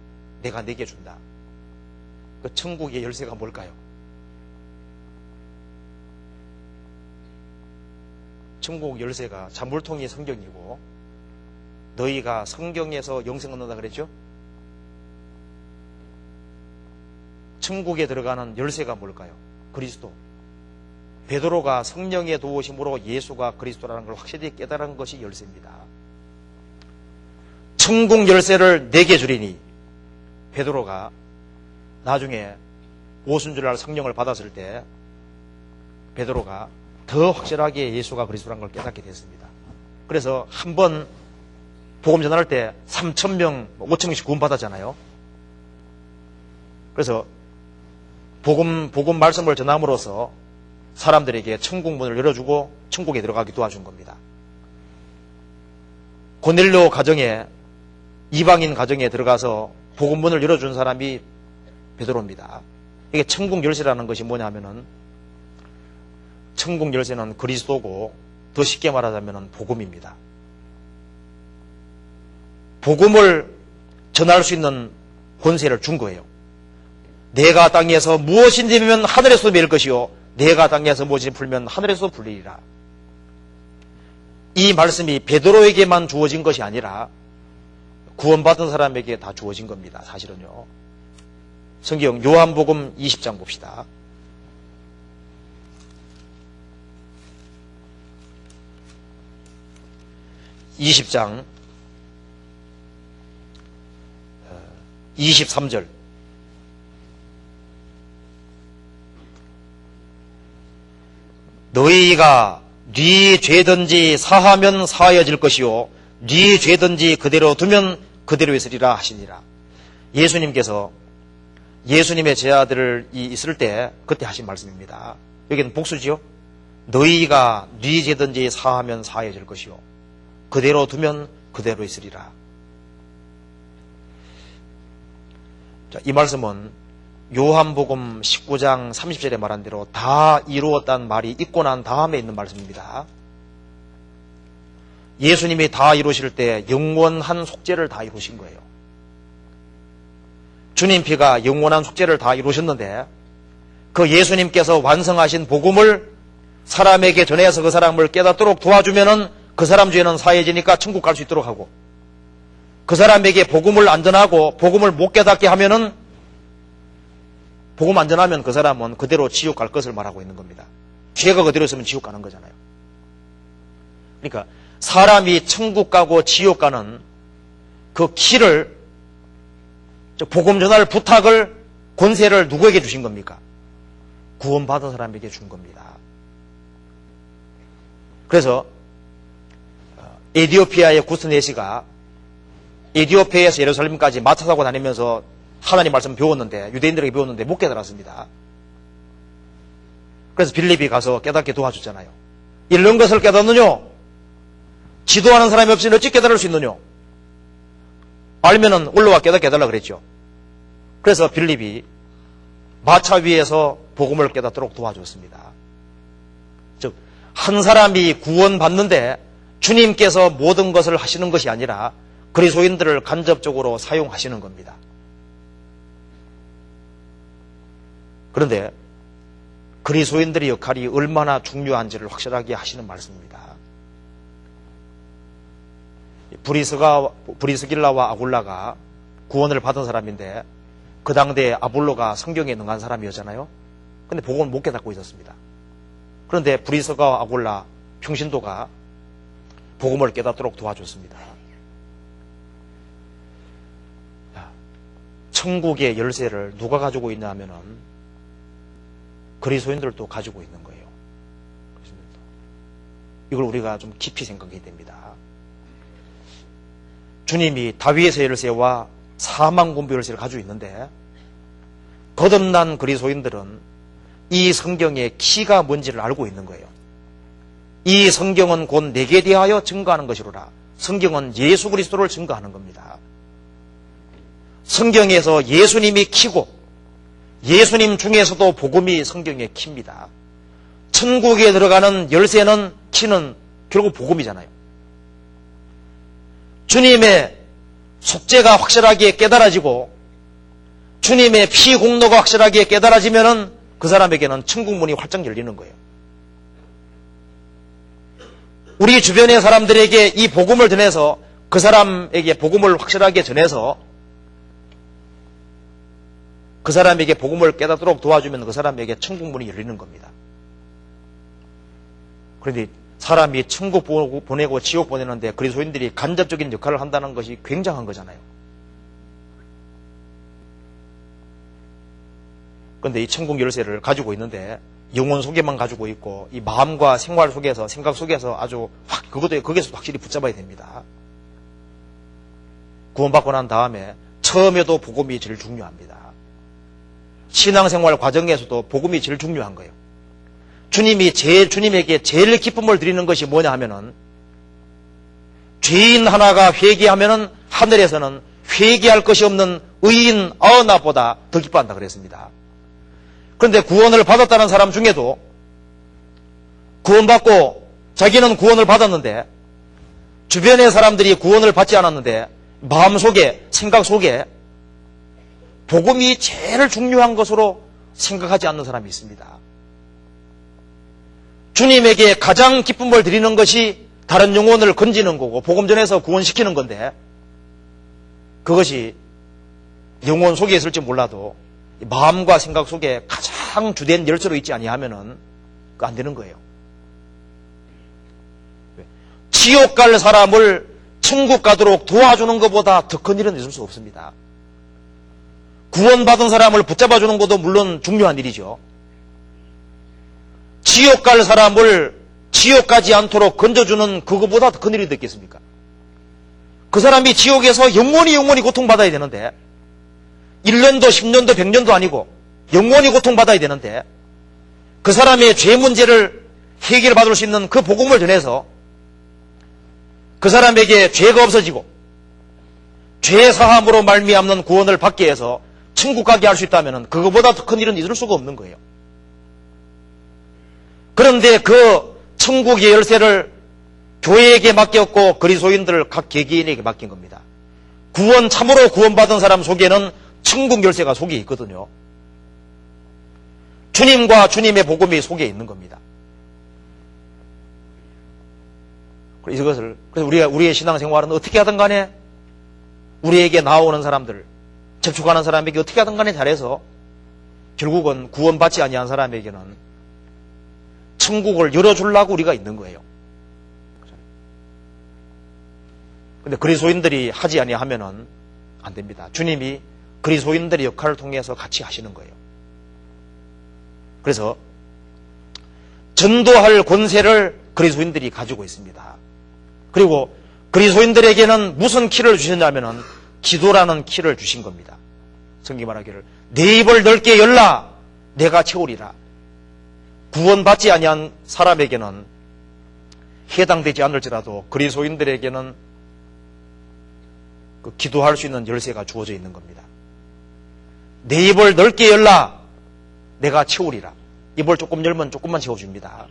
내가 내게 준다. 그 천국의 열쇠가 뭘까요? 천국 열쇠가 잠불통이 성경이고 너희가 성경에서 영생 얻는다 그랬죠? 천국에 들어가는 열쇠가 뭘까요? 그리스도. 베드로가 성령의 도우심으로 예수가 그리스도라는 걸 확실히 깨달은 것이 열쇠입니다. 천국 열쇠를 내게 주리니. 베드로가 나중에 오순절날 성령을 받았을 때 베드로가 더 확실하게 예수가 그리스도라는 걸 깨닫게 됐습니다. 그래서 한번 복음 전할 때 3,000명, 5,000명씩 구원받았잖아요. 그래서 복음 말씀을 전함으로써 사람들에게 천국 문을 열어주고 천국에 들어가게 도와준 겁니다. 고넬료 가정에, 이방인 가정에 들어가서 복음 문을 열어준 사람이 베드로입니다. 이게 천국 열쇠라는 것이 뭐냐면은 천국 열쇠는 그리스도고 더 쉽게 말하자면 복음입니다. 복음을 전할 수 있는 권세를 준 거예요. 내가 땅에서 무엇인지 매면 하늘에서도 매일 것이요 내가 땅에서 무엇인지 풀면 하늘에서도 풀리리라. 이 말씀이 베드로에게만 주어진 것이 아니라 구원받은 사람에게 다 주어진 겁니다. 사실은요. 성경 요한복음 20장 봅시다. (20장) 23절. 너희가 네 죄든지 사하면 사하여질 것이요 네 죄든지 그대로 두면 그대로 있으리라 하시니라. 예수님께서 예수님의 제자들이 있을 때 그때 하신 말씀입니다. 여기는 복수지요. 너희가 네 죄든지 사하면 사하여질 것이요 그대로 두면 그대로 있으리라. 자, 이 말씀은 요한복음 19장 30절에 말한 대로 다 이루었다는 말이 있고 난 다음에 있는 말씀입니다. 예수님이 다 이루실 때 영원한 속죄를 다 이루신 거예요. 주님 피가 영원한 속죄를 다 이루셨는데 그 예수님께서 완성하신 복음을 사람에게 전해서 그 사람을 깨닫도록 도와주면은 그 사람 죄는 사해지니까 천국 갈 수 있도록 하고, 그 사람에게 복음을 안 전하고 복음을 못 깨닫게 하면은 복음 안 전하면 그 사람은 그대로 지옥 갈 것을 말하고 있는 겁니다. 죄가 그대로 있으면 지옥 가는 거잖아요. 그러니까 사람이 천국 가고 지옥 가는 그 키를, 복음 전할 부탁을, 권세를 누구에게 주신 겁니까? 구원받은 사람에게 준 겁니다. 그래서 에디오피아의 구스네시가 에디오피아에서 예루살렘까지 마차 타고 다니면서 하나님 말씀 배웠는데, 유대인들에게 배웠는데 못 깨달았습니다. 그래서 빌립이 가서 깨닫게 도와줬잖아요. 이런 것을 깨닫느냐? 지도하는 사람이 없으니 어찌 깨달을 수 있느냐? 알면은 올라와 깨닫게 해달라 그랬죠. 그래서 빌립이 마차 위에서 복음을 깨닫도록 도와줬습니다. 즉, 한 사람이 구원받는데 주님께서 모든 것을 하시는 것이 아니라 그리스도인들을 간접적으로 사용하시는 겁니다. 그런데 그리스도인들의 역할이 얼마나 중요한지를 확실하게 하시는 말씀입니다. 브리스길라와 아굴라가 구원을 받은 사람인데 그 당대에 아볼로가 성경에 능한 사람이었잖아요. 그런데 복음을 못 깨닫고 있었습니다. 그런데 브리스가와 아굴라 평신도가 복음을 깨닫도록 도와줬습니다. 천국의 열쇠를 누가 가지고 있냐 하면은 그리스도인들도 가지고 있는 거예요. 이걸 우리가 좀 깊이 생각해야 됩니다. 주님이 다윗의 열쇠와 사망군부 열쇠를 가지고 있는데 거듭난 그리스도인들은 이 성경의 키가 뭔지를 알고 있는 거예요. 이 성경은 곧 내게 대하여 증거하는 것이로라. 성경은 예수 그리스도를 증거하는 겁니다. 성경에서 예수님이 키고 예수님 중에서도 복음이 성경의 키입니다. 천국에 들어가는 열쇠는, 키는 결국 복음이잖아요. 주님의 속죄가 확실하게 깨달아지고 주님의 피 공로가 확실하게 깨달아지면은 그 사람에게는 천국 문이 활짝 열리는 거예요. 우리 주변의 사람들에게 이 복음을 전해서 그 사람에게 복음을 확실하게 전해서 그 사람에게 복음을 깨닫도록 도와주면 그 사람에게 천국 문이 열리는 겁니다. 그런데 사람이 천국 보내고 지옥 보내는데 그리스도인들이 간접적인 역할을 한다는 것이 굉장한 거잖아요. 그런데 이 천국 열쇠를 가지고 있는데 영혼 속에만 가지고 있고 이 마음과 생활 속에서, 생각 속에서 아주 거기서 확실히 붙잡아야 됩니다. 구원받고 난 다음에 처음에도 복음이 제일 중요합니다. 신앙생활 과정에서도 복음이 제일 중요한 거예요. 주님에게 제일 기쁨을 드리는 것이 뭐냐 하면은 죄인 하나가 회개하면은 하늘에서는 회개할 것이 없는 의인 99보다 더 기뻐한다 그랬습니다. 그런데 구원을 받았다는 사람 중에도 구원받고 자기는 구원을 받았는데 주변의 사람들이 구원을 받지 않았는데 마음속에, 생각 속에 복음이 제일 중요한 것으로 생각하지 않는 사람이 있습니다. 주님에게 가장 기쁨을 드리는 것이 다른 영혼을 건지는 거고 복음 전해서 구원시키는 건데, 그것이 영혼 속에 있을지 몰라도 마음과 생각 속에 가장 주된 열쇠로 있지 아니하면은 안 되는 거예요. 지옥 갈 사람을 천국 가도록 도와주는 것보다 더 큰 일은 있을 수 없습니다. 구원받은 사람을 붙잡아주는 것도 물론 중요한 일이죠. 지옥 갈 사람을 지옥 가지 않도록 건져주는 그것보다 더 큰 일이 있겠습니까? 그 사람이 지옥에서 영원히 고통받아야 되는데, 1년도 10년도 100년도 아니고 영원히 고통받아야 되는데, 그 사람의 죄 문제를 해결받을 수 있는 그 복음을 전해서 그 사람에게 죄가 없어지고 죄 사함으로 말미암는 구원을 받게 해서 천국 가게 할 수 있다면 그거보다 더 큰 일은 있을 수가 없는 거예요. 그런데 그 천국의 열쇠를 교회에게 맡겼고 그리스도인들 각 개개인에게 맡긴 겁니다. 참으로 구원받은 사람 속에는 천국 열쇠가 속에 있거든요. 주님과 주님의 복음이 속에 있는 겁니다. 그래서 우리의 신앙생활은 어떻게 하든 간에 우리에게 나오는 사람들, 접촉하는 사람에게 어떻게 하든 간에 잘해서 결국은 구원받지 아니한 사람에게는 천국을 열어주려고 우리가 있는 거예요. 근데 그리스도인들이 하지 아니하면은 안 됩니다. 주님이 그리스도인들의 역할을 통해서 같이 하시는 거예요. 그래서 전도할 권세를 그리스도인들이 가지고 있습니다. 그리고 그리스도인들에게는 무슨 키를 주셨냐면은 기도라는 키를 주신 겁니다. 성경이 말하기를 내 입을 넓게 열라 내가 채우리라. 구원받지 아니한 사람에게는 해당되지 않을지라도 그리스도인들에게는 그 기도할 수 있는 열쇠가 주어져 있는 겁니다. 내 입을 넓게 열라 내가 채우리라. 입을 조금 열면 조금만 채워줍니다.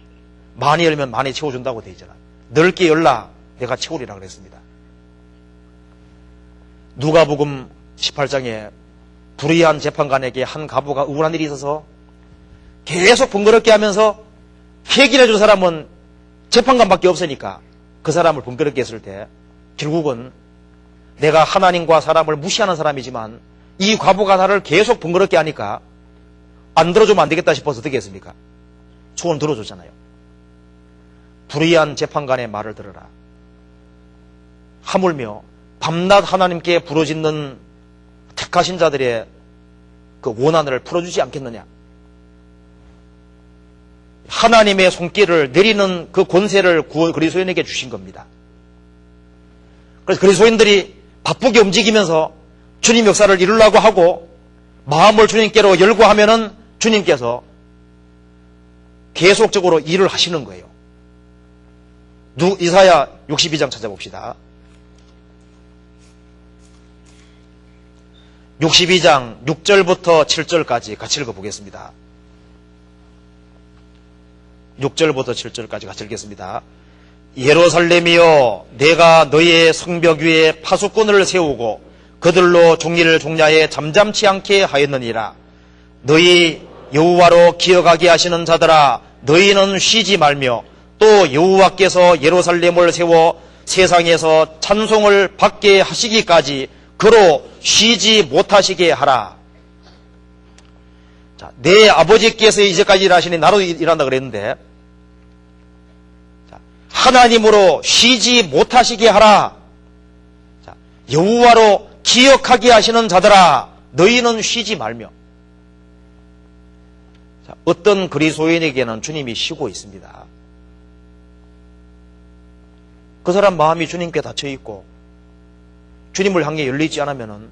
많이 열면 많이 채워준다고 되어 있잖아. 넓게 열라 내가 채우리라 그랬습니다. 누가복음 18장에 불의한 재판관에게 한 과부가 우울한 일이 있어서 계속 번거롭게 하면서 해결해 줄 사람은 재판관밖에 없으니까 그 사람을 번거롭게 했을 때 결국은 내가 하나님과 사람을 무시하는 사람이지만 이 과부가 나를 계속 번거롭게 하니까 안 들어주면 안 되겠다 싶어서 어떻게 했습니까? 소원 들어줬잖아요. 불의한 재판관의 말을 들어라. 하물며 밤낮 하나님께 부르짖는 택하신 자들의 그 원한을 풀어주지 않겠느냐. 하나님의 손길을 내리는 그 권세를 그리스도인에게 주신 겁니다. 그래서 그리스도인들이 바쁘게 움직이면서 주님 역사를 이루려고 하고 마음을 주님께로 열고 하면은 주님께서 계속적으로 일을 하시는 거예요. 이사야 62장 찾아봅시다. 62장 6절부터 7절까지 같이 읽어보겠습니다. 6절부터 7절까지 같이 읽겠습니다. 예루살렘이여 내가 너의 성벽 위에 파수꾼을 세우고 그들로 종일 종야에 잠잠치 않게 하였느니라. 너희 여호와로 기억하게 하시는 자들아 너희는 쉬지 말며 또 여호와께서 예루살렘을 세워 세상에서 찬송을 받게 하시기까지 그로 쉬지 못하시게 하라. 자, 내 아버지께서 이제까지 일하시니 나도 일한다 그랬는데 자, 하나님으로 쉬지 못하시게 하라. 자, 여호와로 기억하게 하시는 자들아 너희는 쉬지 말며. 자, 어떤 그리스도인에게는 주님이 쉬고 있습니다. 그 사람 마음이 주님께 닫혀 있고 주님을 향해 열리지 않으면은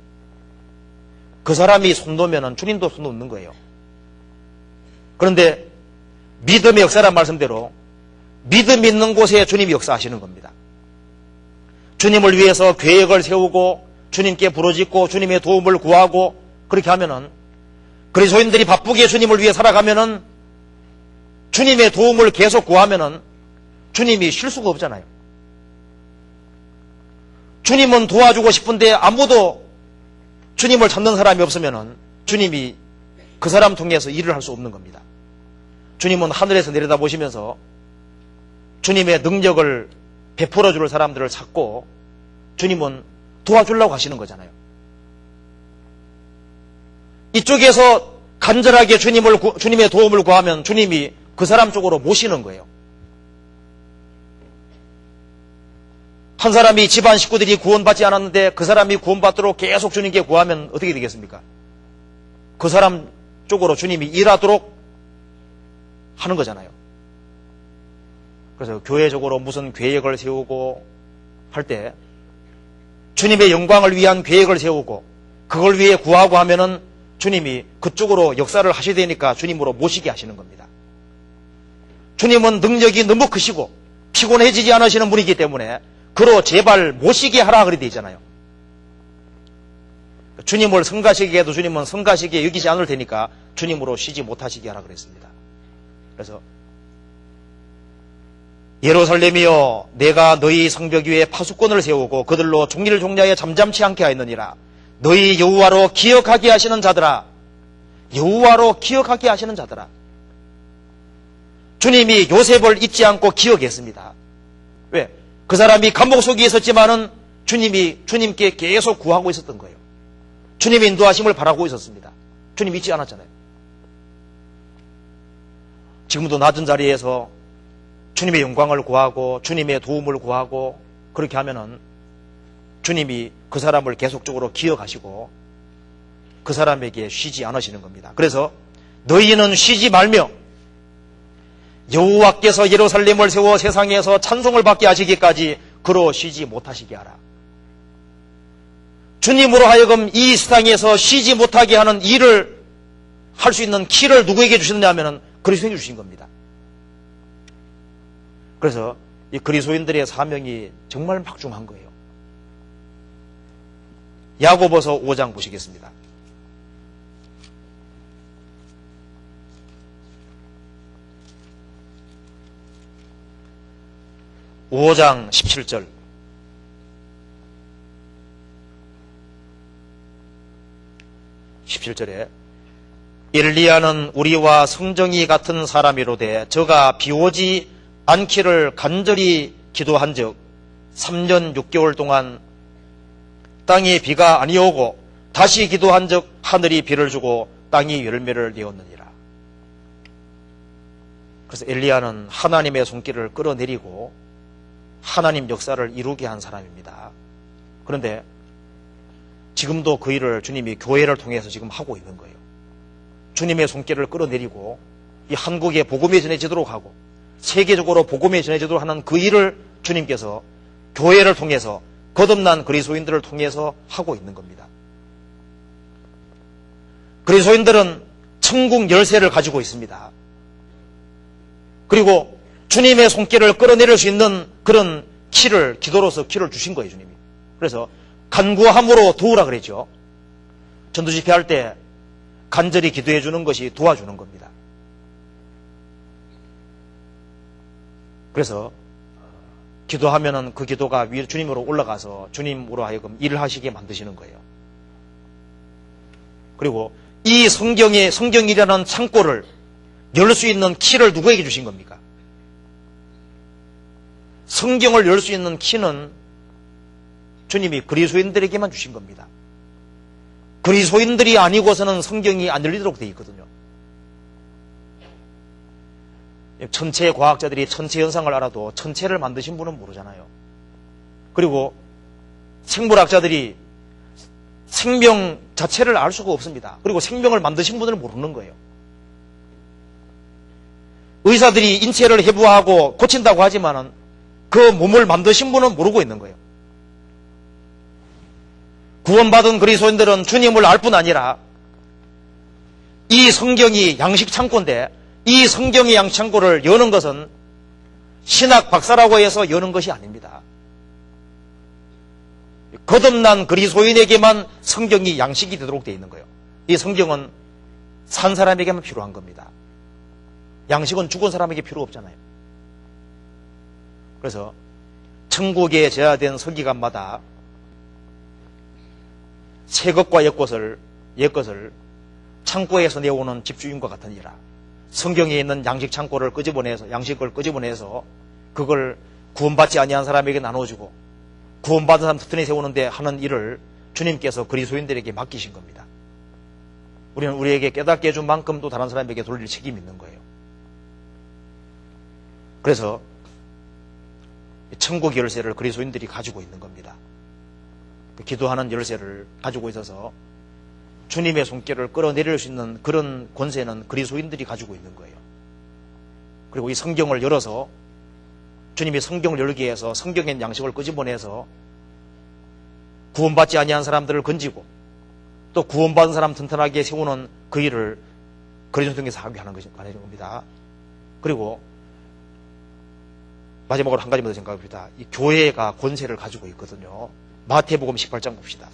그 사람이 손 놓으면은 주님도 손 놓는 거예요. 그런데 믿음의 역사란 말씀대로 믿음 있는 곳에 주님이 역사하시는 겁니다. 주님을 위해서 계획을 세우고 주님께 부르짖고 주님의 도움을 구하고 그렇게 하면은 그리스도인들이 바쁘게 주님을 위해 살아가면은 주님의 도움을 계속 구하면은 주님이 쉴 수가 없잖아요. 주님은 도와주고 싶은데 아무도 주님을 찾는 사람이 없으면 주님이 그 사람 통해서 일을 할 수 없는 겁니다. 주님은 하늘에서 내려다보시면서 주님의 능력을 베풀어 줄 사람들을 찾고 주님은 도와주려고 하시는 거잖아요. 이쪽에서 간절하게 주님의 도움을 구하면 주님이 그 사람 쪽으로 모시는 거예요. 한 사람이 집안 식구들이 구원받지 않았는데 그 사람이 구원받도록 계속 주님께 구하면 어떻게 되겠습니까? 그 사람 쪽으로 주님이 일하도록 하는 거잖아요. 그래서 교회적으로 무슨 계획을 세우고 할 때 주님의 영광을 위한 계획을 세우고 그걸 위해 구하고 하면은 주님이 그쪽으로 역사를 하셔야 되니까 주님으로 모시게 하시는 겁니다. 주님은 능력이 너무 크시고 피곤해지지 않으시는 분이기 때문에 그로 제발 모시게 하라 그래 되잖아요. 주님을 성가시게 해도 주님은 성가시게 여기지 않을 테니까 주님으로 쉬지 못하시게 하라 그랬습니다. 그래서 예루살렘이여 내가 너희 성벽 위에 파수꾼을 세우고 그들로 종일 종ля에 잠잠치 않게 하였느니라. 너희 여호와로 기억하게 하시는 자들아. 여호와로 기억하게 하시는 자들아. 주님이 요셉을 잊지 않고 기억했습니다. 왜? 그 사람이 감옥 속에 있었지만은 주님께 계속 구하고 있었던 거예요. 주님의 인도하심을 바라고 있었습니다. 주님 잊지 않았잖아요. 지금도 낮은 자리에서 주님의 영광을 구하고 주님의 도움을 구하고 그렇게 하면은 주님이 그 사람을 계속적으로 기억하시고 그 사람에게 쉬지 않으시는 겁니다. 그래서 너희는 쉬지 말며 여호와께서 예루살렘을 세워 세상에서 찬송을 받게 하시기까지 그로 쉬지 못하시게 하라. 주님으로 하여금 이 세상에서 쉬지 못하게 하는 일을 할 수 있는 키를 누구에게 주셨느냐 하면 그리스도에게 주신 겁니다. 그래서 이 그리스도인들의 사명이 정말 막중한 거예요. 야고보서 5장 보시겠습니다. (5장) 17절. (17절에) 엘리야는 우리와 성정이 같은 사람이로되 저가 비오지 않기를 간절히 기도한 적 3년 6개월 동안 땅에 비가 아니오고 다시 기도한 적 하늘이 비를 주고 땅이 열매를 내었느니라. 그래서 엘리야는 하나님의 손길을 끌어내리고 하나님 역사를 이루게 한 사람입니다. 그런데 지금도 그 일을 주님이 교회를 통해서 지금 하고 있는 거예요. 주님의 손길을 끌어내리고 이 한국에 복음이 전해지도록 하고 세계적으로 복음이 전해지도록 하는 그 일을 주님께서 교회를 통해서 거듭난 그리스도인들을 통해서 하고 있는 겁니다. 그리스도인들은 천국 열쇠를 가지고 있습니다. 그리고 주님의 손길을 끌어내릴 수 있는 그런 키를 기도로서 키를 주신 거예요, 주님이. 그래서 간구함으로 도우라 그랬죠. 전도집회 할 때 간절히 기도해 주는 것이 도와주는 겁니다. 그래서 기도하면은 그 기도가 주님으로 올라가서 주님으로 하여금 일을 하시게 만드시는 거예요. 그리고 이 성경이라는 창고를 열 수 있는 키를 누구에게 주신 겁니까? 성경을 열 수 있는 키는 주님이 그리스도인들에게만 주신 겁니다. 그리스도인들이 아니고서는 성경이 안 열리도록 되어 있거든요. 천체 과학자들이 천체 현상을 알아도 천체를 만드신 분은 모르잖아요. 그리고 생물학자들이 생명 자체를 알 수가 없습니다. 그리고 생명을 만드신 분을 모르는 거예요. 의사들이 인체를 해부하고 고친다고 하지만은 그 몸을 만드신 분은 모르고 있는 거예요. 구원받은 그리스도인들은 주님을 알 뿐 아니라 이 성경이 양식 창고인데 이 성경의 양식 창고를 여는 것은 신학 박사라고 해서 여는 것이 아닙니다. 거듭난 그리스도인에게만 성경이 양식이 되도록 되어 있는 거예요. 이 성경은 산 사람에게만 필요한 겁니다. 양식은 죽은 사람에게 필요 없잖아요. 그래서 천국에 제한된 서기관마다 새 것과 옛것을 창고에서 내오는 집주인과 같으니라. 성경에 있는 양식을 끄집어내서 그걸 구원받지 아니한 사람에게 나눠주고 구원받은 사람 튼튼히 세우는데 하는 일을 주님께서 그리스도인들에게 맡기신 겁니다. 우리는 우리에게 깨닫게 해준 만큼 또 다른 사람에게 돌릴 책임이 있는 거예요. 그래서 천국 열쇠를 그리스도인들이 가지고 있는 겁니다. 기도하는 열쇠를 가지고 있어서 주님의 손길을 끌어내릴 수 있는 그런 권세는 그리스도인들이 가지고 있는 거예요. 그리고 이 성경을 열어서 주님이 성경을 열기 위해서 성경의 양식을 끄집어내서 구원받지 아니한 사람들을 건지고 또 구원받은 사람 튼튼하게 세우는 그 일을 그리스도인께서 하게 하는 겁니다. 그리고 마지막으로 한 가지만 더 생각합니다. 이 교회가 권세를 가지고 있거든요. 마태복음 18장 봅시다.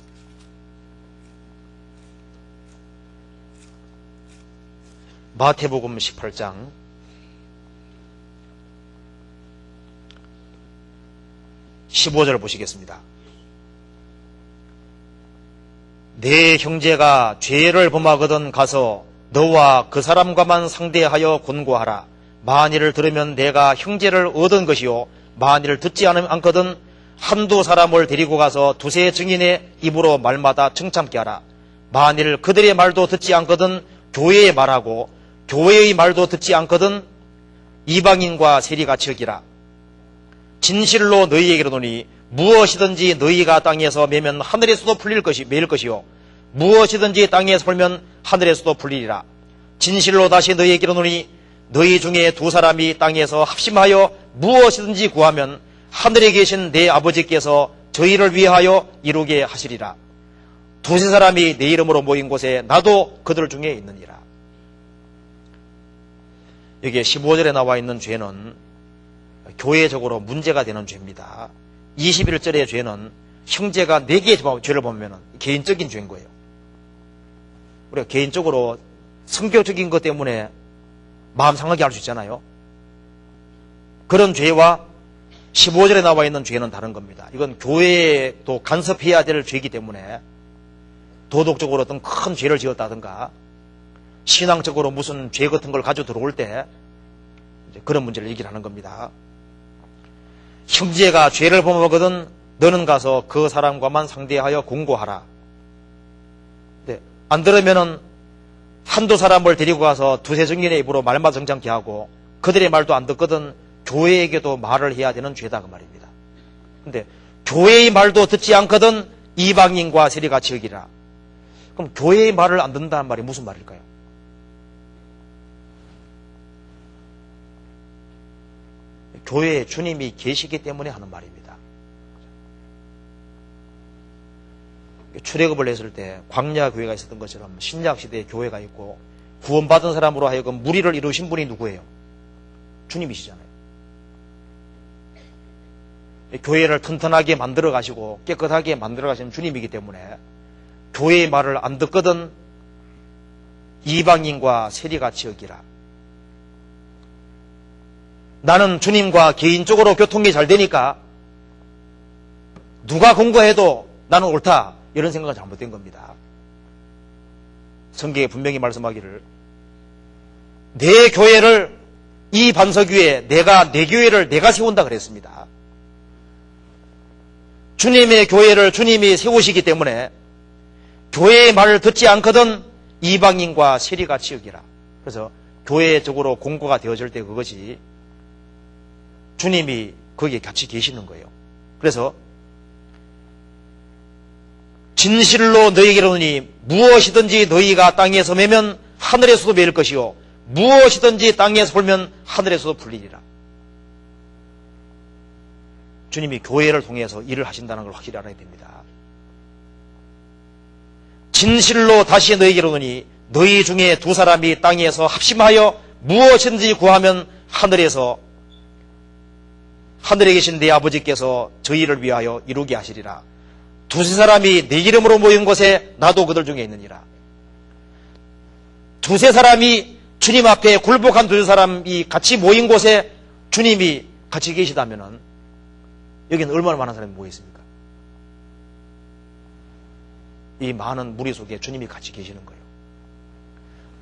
마태복음 18장 15절 보시겠습니다. 내 형제가 죄를 범하거든 가서 너와 그 사람과만 상대하여 권고하라. 만일을 들으면 내가 형제를 얻은 것이요 만일을 듣지 않거든 한두 사람을 데리고 가서 두세 증인의 입으로 말마다 청참케 하라. 만일 그들의 말도 듣지 않거든 교회의 말하고 교회의 말도 듣지 않거든 이방인과 세리같이 여기라. 진실로 너희에게 이르노니 무엇이든지 너희가 땅에서 매면 하늘에서도 매일 것이요 무엇이든지 땅에서 풀면 하늘에서도 풀리리라. 진실로 다시 너희에게 이르노니 너희 중에 두 사람이 땅에서 합심하여 무엇이든지 구하면 하늘에 계신 내 아버지께서 저희를 위하여 이루게 하시리라. 두세 사람이 내 이름으로 모인 곳에 나도 그들 중에 있느니라. 여기에 15절에 나와 있는 죄는 교회적으로 문제가 되는 죄입니다. 21절의 죄는 형제가 4개의 죄를 보면 개인적인 죄인 거예요. 우리가 개인적으로 성격적인 것 때문에 마음 상하게 할 수 있잖아요. 그런 죄와 15절에 나와 있는 죄는 다른 겁니다. 이건 교회에 또 간섭해야 될 죄이기 때문에 도덕적으로 어떤 큰 죄를 지었다든가 신앙적으로 무슨 죄 같은 걸 가지고 들어올 때 그런 문제를 얘기를 하는 겁니다. 형제가 죄를 범하거든 너는 가서 그 사람과만 상대하여 공고하라. 네, 안 들으면은 한두 사람을 데리고 가서 두세 증인의 입으로 말만 정장케 하고 그들의 말도 안 듣거든 교회에게도 말을 해야 되는 죄다 그 말입니다. 근데 교회의 말도 듣지 않거든 이방인과 세리같이 여기라. 그럼 교회의 말을 안 듣는다는 말이 무슨 말일까요? 교회에 주님이 계시기 때문에 하는 말입니다. 출애굽을 했을 때 광야 교회가 있었던 것처럼 신약 시대에 교회가 있고 구원받은 사람으로 하여금 무리를 이루신 분이 누구예요? 주님이시잖아요. 교회를 튼튼하게 만들어 가시고 깨끗하게 만들어 가시는 주님이기 때문에 교회의 말을 안 듣거든 이방인과 세리같이 여기라. 나는 주님과 개인적으로 교통이 잘 되니까 누가 공고해도 나는 옳다. 이런 생각은 잘못된 겁니다. 성경에 분명히 말씀하기를 내 교회를 이 반석 위에 내 교회를 내가 세운다 그랬습니다. 주님의 교회를 주님이 세우시기 때문에 교회의 말을 듣지 않거든 이방인과 세리같이 여기라. 그래서 교회적으로 공고가 되어질 때 그것이 주님이 거기에 같이 계시는 거예요. 그래서 진실로 너희에게 이르노니 무엇이든지 너희가 땅에서 매면 하늘에서도 매일 것이요 무엇이든지 땅에서 풀면 하늘에서도 풀리리라. 주님이 교회를 통해서 일을 하신다는 걸 확실히 알아야 됩니다. 진실로 다시 너희에게 이르노니 너희 중에 두 사람이 땅에서 합심하여 무엇이든지 구하면 하늘에 계신 내 아버지께서 저희를 위하여 이루게 하시리라. 두세 사람이 내 이름으로 모인 곳에 나도 그들 중에 있느니라. 두세 사람이 주님 앞에 굴복한 두세 사람이 같이 모인 곳에 주님이 같이 계시다면 여기는 얼마나 많은 사람이 모여 있습니까? 이 많은 무리 속에 주님이 같이 계시는 거예요.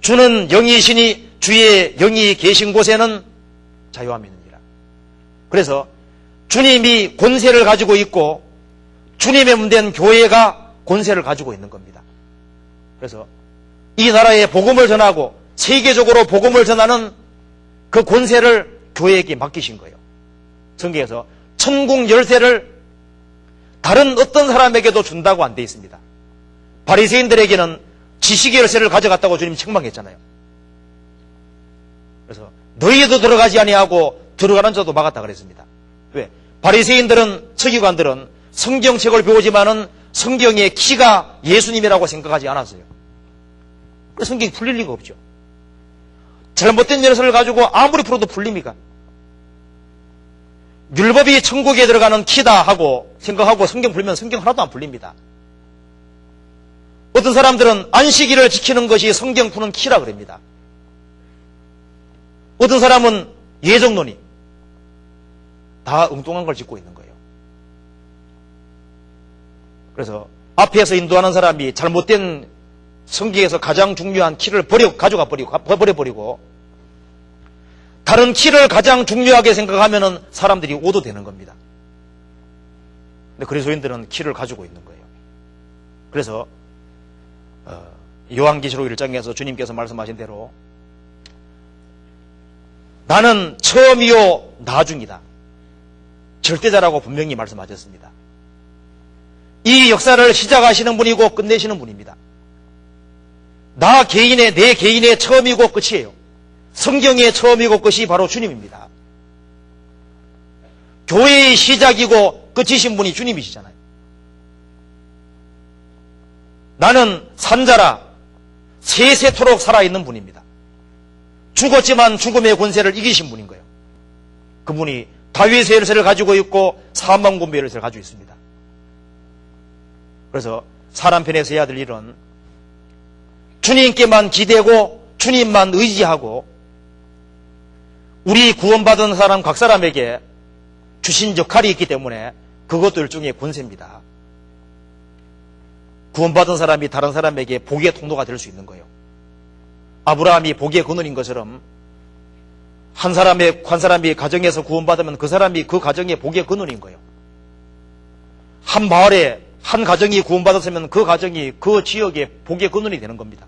주는 영이시니 주의 영이 계신 곳에는 자유함이 있느니라. 그래서 주님이 권세를 가지고 있고 주님의 몸된 교회가 권세를 가지고 있는 겁니다. 그래서 이 나라에 복음을 전하고 세계적으로 복음을 전하는 그 권세를 교회에게 맡기신 거예요. 성경에서 천국 열쇠를 다른 어떤 사람에게도 준다고 안 돼 있습니다. 바리새인들에게는 지식의 열쇠를 가져갔다고 주님이 책망했잖아요. 그래서 너희도 들어가지 아니하고 들어가는 자도 막았다 그랬습니다. 왜? 바리새인들은, 서기관들은 성경책을 배우지만은 성경의 키가 예수님이라고 생각하지 않았어요. 그래서 성경이 풀릴 리가 없죠. 잘못된 열쇠를 가지고 아무리 풀어도 풀립니까? 율법이 천국에 들어가는 키다 하고 생각하고 성경 풀면 성경 하나도 안 풀립니다. 어떤 사람들은 안식일을 지키는 것이 성경 푸는 키라 그럽니다. 어떤 사람은 예정론이 다 엉뚱한 걸 짓고 있는 거예요. 그래서 앞에서 인도하는 사람이 잘못된 성경에서 가장 중요한 키를 버려버리고 다른 키를 가장 중요하게 생각하면 사람들이 오도되는 겁니다. 근데 그리스도인들은 키를 가지고 있는 거예요. 그래서 요한계시록 1장에서 주님께서 말씀하신 대로 나는 처음이요 나중이다. 절대자라고 분명히 말씀하셨습니다. 이 역사를 시작하시는 분이고 끝내시는 분입니다. 내 개인의 처음이고 끝이에요. 성경의 처음이고 끝이 바로 주님입니다. 교회의 시작이고 끝이신 분이 주님이시잖아요. 나는 산자라 세세토록 살아있는 분입니다. 죽었지만 죽음의 권세를 이기신 분인 거예요. 그분이 다윗의 열쇠를 가지고 있고 사망권배의 열쇠를 가지고 있습니다. 그래서 사람 편에서 해야 될 일은 주님께만 기대고 주님만 의지하고 우리 구원받은 사람 각 사람에게 주신 역할이 있기 때문에 그것도 일종의 권세입니다. 구원받은 사람이 다른 사람에게 복의 통로가 될 수 있는 거예요. 아브라함이 복의 근원인 것처럼 한 사람이 가정에서 구원받으면 그 사람이 그 가정의 복의 근원인 거예요. 한 마을에 한 가정이 구원받았으면 그 가정이 그 지역의 복의 근원이 되는 겁니다.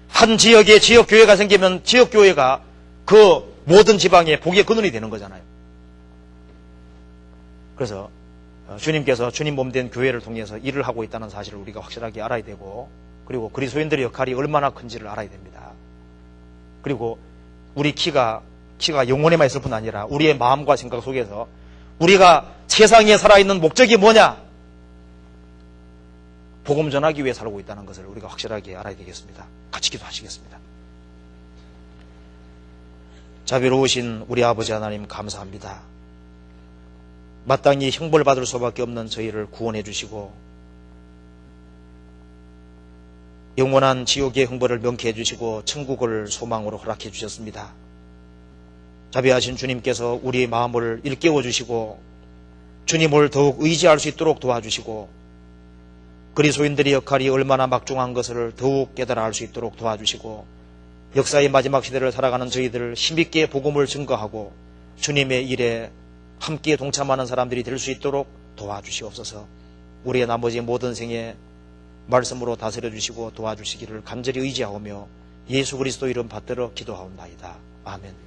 한 지역에 지역교회가 생기면 지역교회가 그 모든 지방의 복의 근원이 되는 거잖아요. 그래서 주님께서 주님 몸된 교회를 통해서 일을 하고 있다는 사실을 우리가 확실하게 알아야 되고, 그리고 그리스도인들의 역할이 얼마나 큰지를 알아야 됩니다. 그리고 우리 키가 영혼에만 있을 뿐 아니라 우리의 마음과 생각 속에서 우리가 세상에 살아있는 목적이 뭐냐? 복음 전하기 위해 살고 있다는 것을 우리가 확실하게 알아야 되겠습니다. 같이 기도하시겠습니다. 자비로우신 우리 아버지 하나님 감사합니다. 마땅히 형벌받을 수밖에 없는 저희를 구원해 주시고 영원한 지옥의 형벌을 명쾌해 주시고 천국을 소망으로 허락해 주셨습니다. 자비하신 주님께서 우리의 마음을 일깨워 주시고 주님을 더욱 의지할 수 있도록 도와주시고 그리스도인들의 역할이 얼마나 막중한 것을 더욱 깨달아 알 수 있도록 도와주시고 역사의 마지막 시대를 살아가는 저희들 힘있게 복음을 증거하고 주님의 일에 함께 동참하는 사람들이 될 수 있도록 도와주시옵소서. 우리의 나머지 모든 생에 말씀으로 다스려 주시고 도와주시기를 간절히 의지하오며 예수 그리스도 이름 받들어 기도하옵나이다. 아멘.